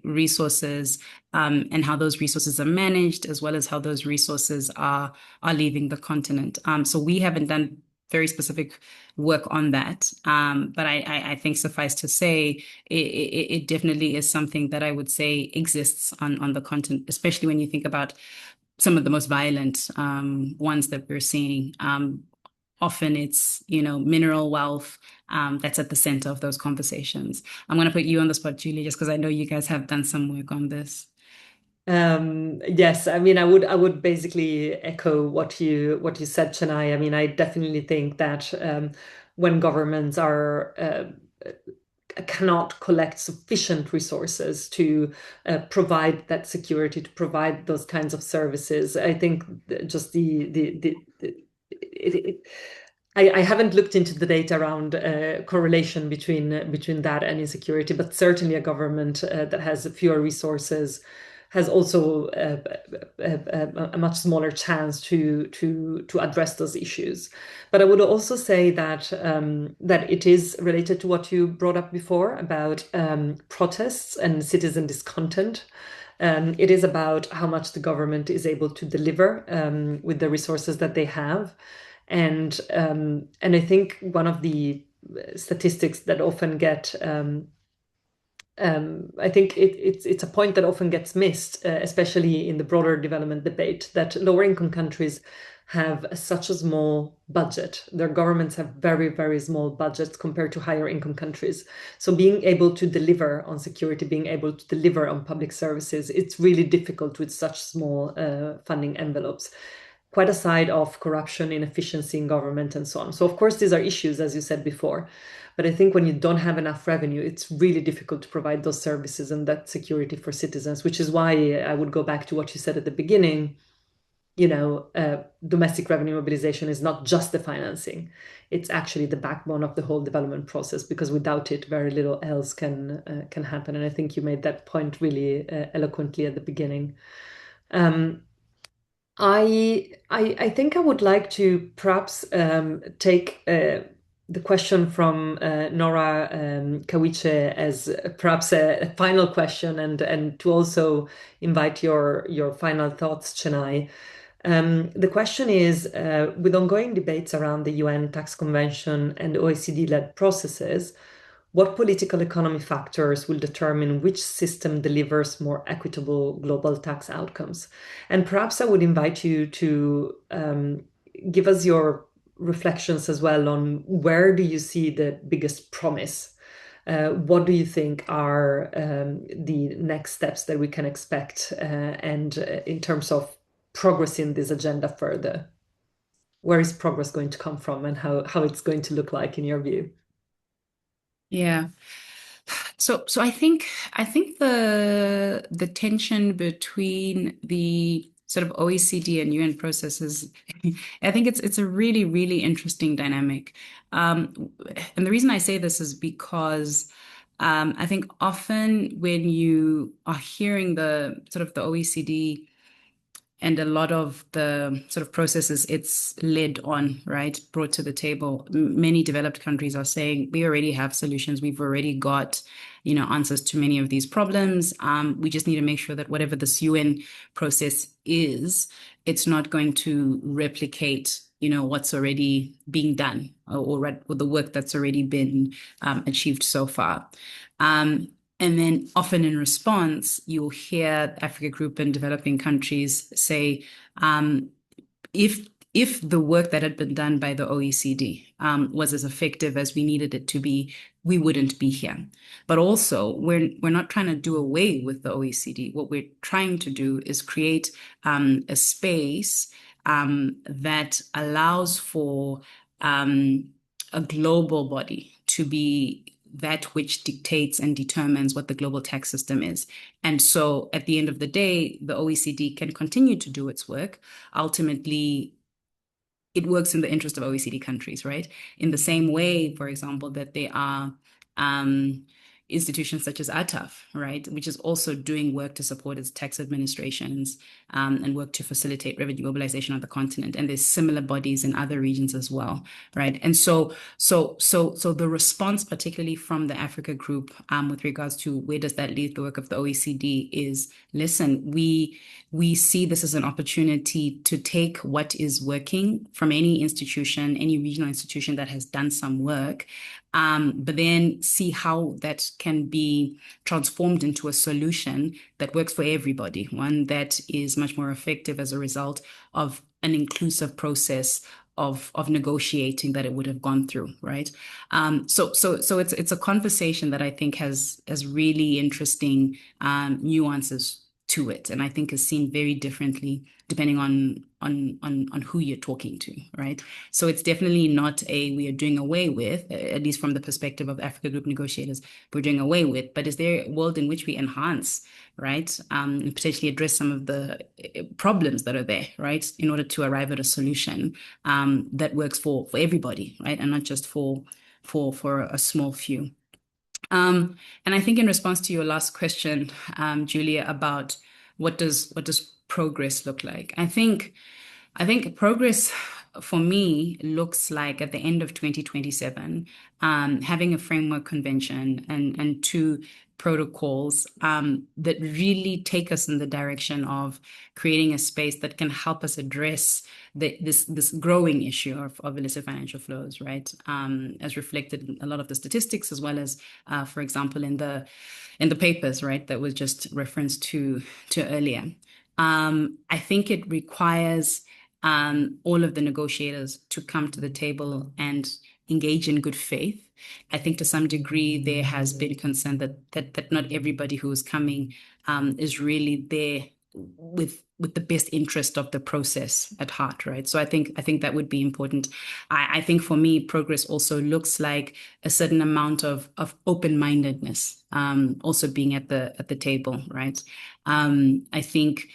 resources, and how those resources are managed, as well as how those resources are leaving the continent. So we haven't done very specific work on that. But I think suffice to say, it definitely is something that I would say exists on the continent, especially when you think about some of the most violent ones that we're seeing. Often it's, mineral wealth that's at the center of those conversations. I'm going to put you on the spot, Julie, just because I know you guys have done some work on this. Yes, I mean, I would basically echo what you said, Chennai. I mean, I definitely think that when governments are cannot collect sufficient resources to provide that security, to provide those kinds of services, I think just I haven't looked into the data around correlation between that and insecurity, but certainly a government that has fewer resources has also a much smaller chance to address those issues. But I would also say that it is related to what you brought up before about protests and citizen discontent. It is about how much the government is able to deliver with the resources that they have. And I think one of the statistics that often get I think it's a point that often gets missed, especially in the broader development debate, that lower income countries have such a small budget. Their governments have very, very small budgets compared to higher income countries. So being able to deliver on security, being able to deliver on public services, it's really difficult with such small funding envelopes, quite aside of corruption, inefficiency in government, and so on. So of course, these are issues, as you said before. But I think when you don't have enough revenue, it's really difficult to provide those services and that security for citizens, which is why I would go back to what you said at the beginning. Domestic revenue mobilization is not just the financing. It's actually the backbone of the whole development process, because without it, very little else can happen. And I think you made that point really eloquently at the beginning. I think I would like to perhaps take the question from Nora Kawiche as perhaps a final question, and to also invite your final thoughts, Chennai. The question is, with ongoing debates around the UN Tax Convention and OECD-led processes, what political economy factors will determine which system delivers more equitable global tax outcomes? And perhaps I would invite you to give us your reflections as well on where do you see the biggest promise? What do you think are the next steps that we can expect, and in terms of progressing this agenda further? Where is progress going to come from, and how it's going to look like in your view? Yeah. So I think the tension between the sort of OECD and UN processes, I think it's a really, really interesting dynamic. And the reason I say this is because I think often when you are hearing the sort of the OECD and a lot of the sort of processes it's led on, right, brought to the table. Many developed countries are saying we already have solutions. We've already got, answers to many of these problems. We just need to make sure that whatever this UN process is, it's not going to replicate, what's already being done or the work that's already been achieved so far. And then often in response, you'll hear Africa Group and developing countries say, if the work that had been done by the OECD was as effective as we needed it to be, we wouldn't be here. But also, we're not trying to do away with the OECD. What we're trying to do is create a space that allows for a global body to be that which dictates and determines what the global tax system is. And so at the end of the day, the OECD can continue to do its work. Ultimately, it works in the interest of OECD countries, right? In the same way, for example, that there are institutions such as ATAF, right, which is also doing work to support its tax administrations and work to facilitate revenue mobilization on the continent. And there's similar bodies in other regions as well, right? And so the response, particularly from the Africa Group, with regards to where does that leave the work of the OECD, is listen, we see this as an opportunity to take what is working from any institution, any regional institution that has done some work, but then see how that can be transformed into a solution that works for everybody, one that is much more effective as a result of an inclusive process of negotiating that it would have gone through, right? So it's a conversation that I think has really interesting nuances to it, and I think is seen very differently depending on who you're talking to, right? So it's definitely not a we are doing away with, at least from the perspective of Africa Group negotiators, we're doing away with, but is there a world in which we enhance, right? And potentially address some of the problems that are there, right? In order to arrive at a solution that works for everybody, right? And not just for a small few. And I think in response to your last question, Giulia, about what does progress look like? I think progress for me, looks like at the end of 2027, having a framework convention and two protocols that really take us in the direction of creating a space that can help us address this growing issue of illicit financial flows, right? As reflected in a lot of the statistics, as well as, for example, in the papers, right, that was just referenced to earlier. I think it requires all of the negotiators to come to the table and engage in good faith. I think to some degree there has been concern that not everybody who is coming is really there with the best interest of the process at heart, right? So I think that would be important. I think for me, progress also looks like a certain amount of open-mindedness, also being at the table, right? I think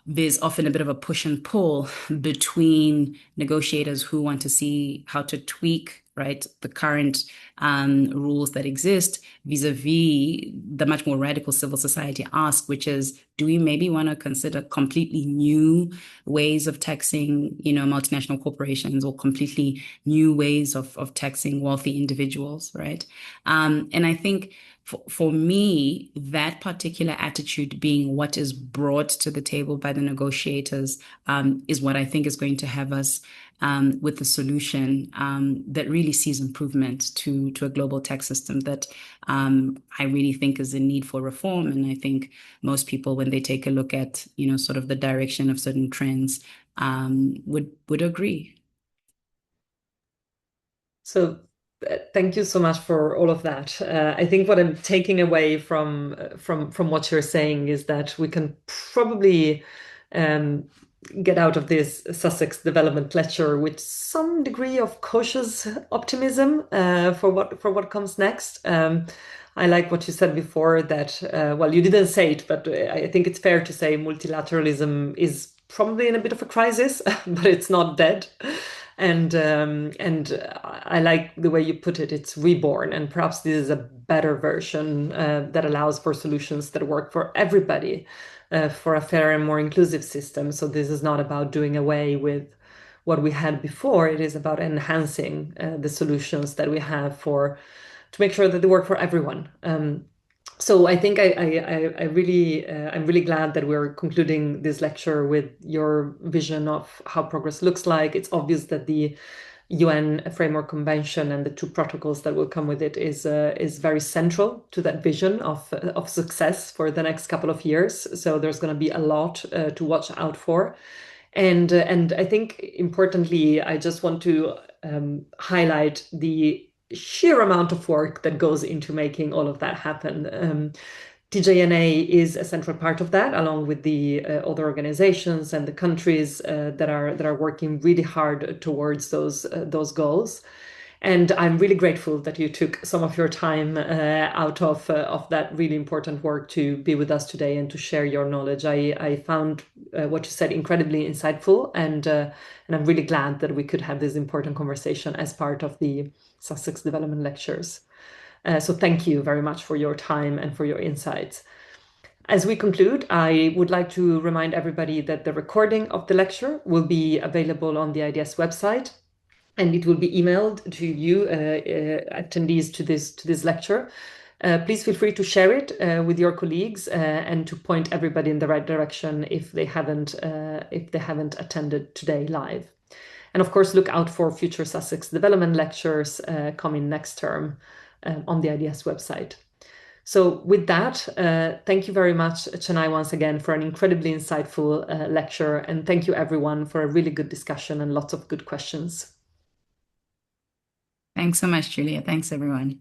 there's often a bit of a push and pull between negotiators who want to see how to tweak, right, the current rules that exist vis-a-vis the much more radical civil society ask, which is, do we maybe want to consider completely new ways of taxing, multinational corporations, or completely new ways of taxing wealthy individuals, right? And I think for me, that particular attitude being what is brought to the table by the negotiators is what I think is going to have us with a solution that really sees improvement to a global tax system that I really think is in need for reform. And I think most people, when they take a look at, sort of the direction of certain trends, would agree. So thank you so much for all of that. I think what I'm taking away from what you're saying is that we can probably get out of this Sussex Development Lecture with some degree of cautious optimism for what comes next. I like what you said before that, well, you didn't say it, but I think it's fair to say multilateralism is probably in a bit of a crisis, but it's not dead. And I like the way you put it. It's reborn, and perhaps this is a better version that allows for solutions that work for everybody, for a fair and more inclusive system. So this is not about doing away with what we had before. It is about enhancing the solutions that we have to make sure that they work for everyone. So I think I'm really glad that we're concluding this lecture with your vision of how progress looks like. It's obvious that the UN Framework Convention and the two protocols that will come with it is very central to that vision of success for the next couple of years. So there's going to be a lot to watch out for. And I think importantly, I just want to highlight the sheer amount of work that goes into making all of that happen. TJNA is a central part of that, along with the other organizations and the countries that are working really hard towards those goals. And I'm really grateful that you took some of your time out of that really important work to be with us today and to share your knowledge. I found what you said incredibly insightful, and I'm really glad that we could have this important conversation as part of the Sussex Development Lectures. So thank you very much for your time and for your insights. As we conclude, I would like to remind everybody that the recording of the lecture will be available on the IDS website, and it will be emailed to you, attendees to this lecture. Please feel free to share it with your colleagues and to point everybody in the right direction if they haven't attended today live. And of course, look out for future Sussex Development Lectures coming next term on the IDS website. So with that, thank you very much, Chenai, once again, for an incredibly insightful lecture. And thank you, everyone, for a really good discussion and lots of good questions. Thanks so much, Giulia. Thanks, everyone.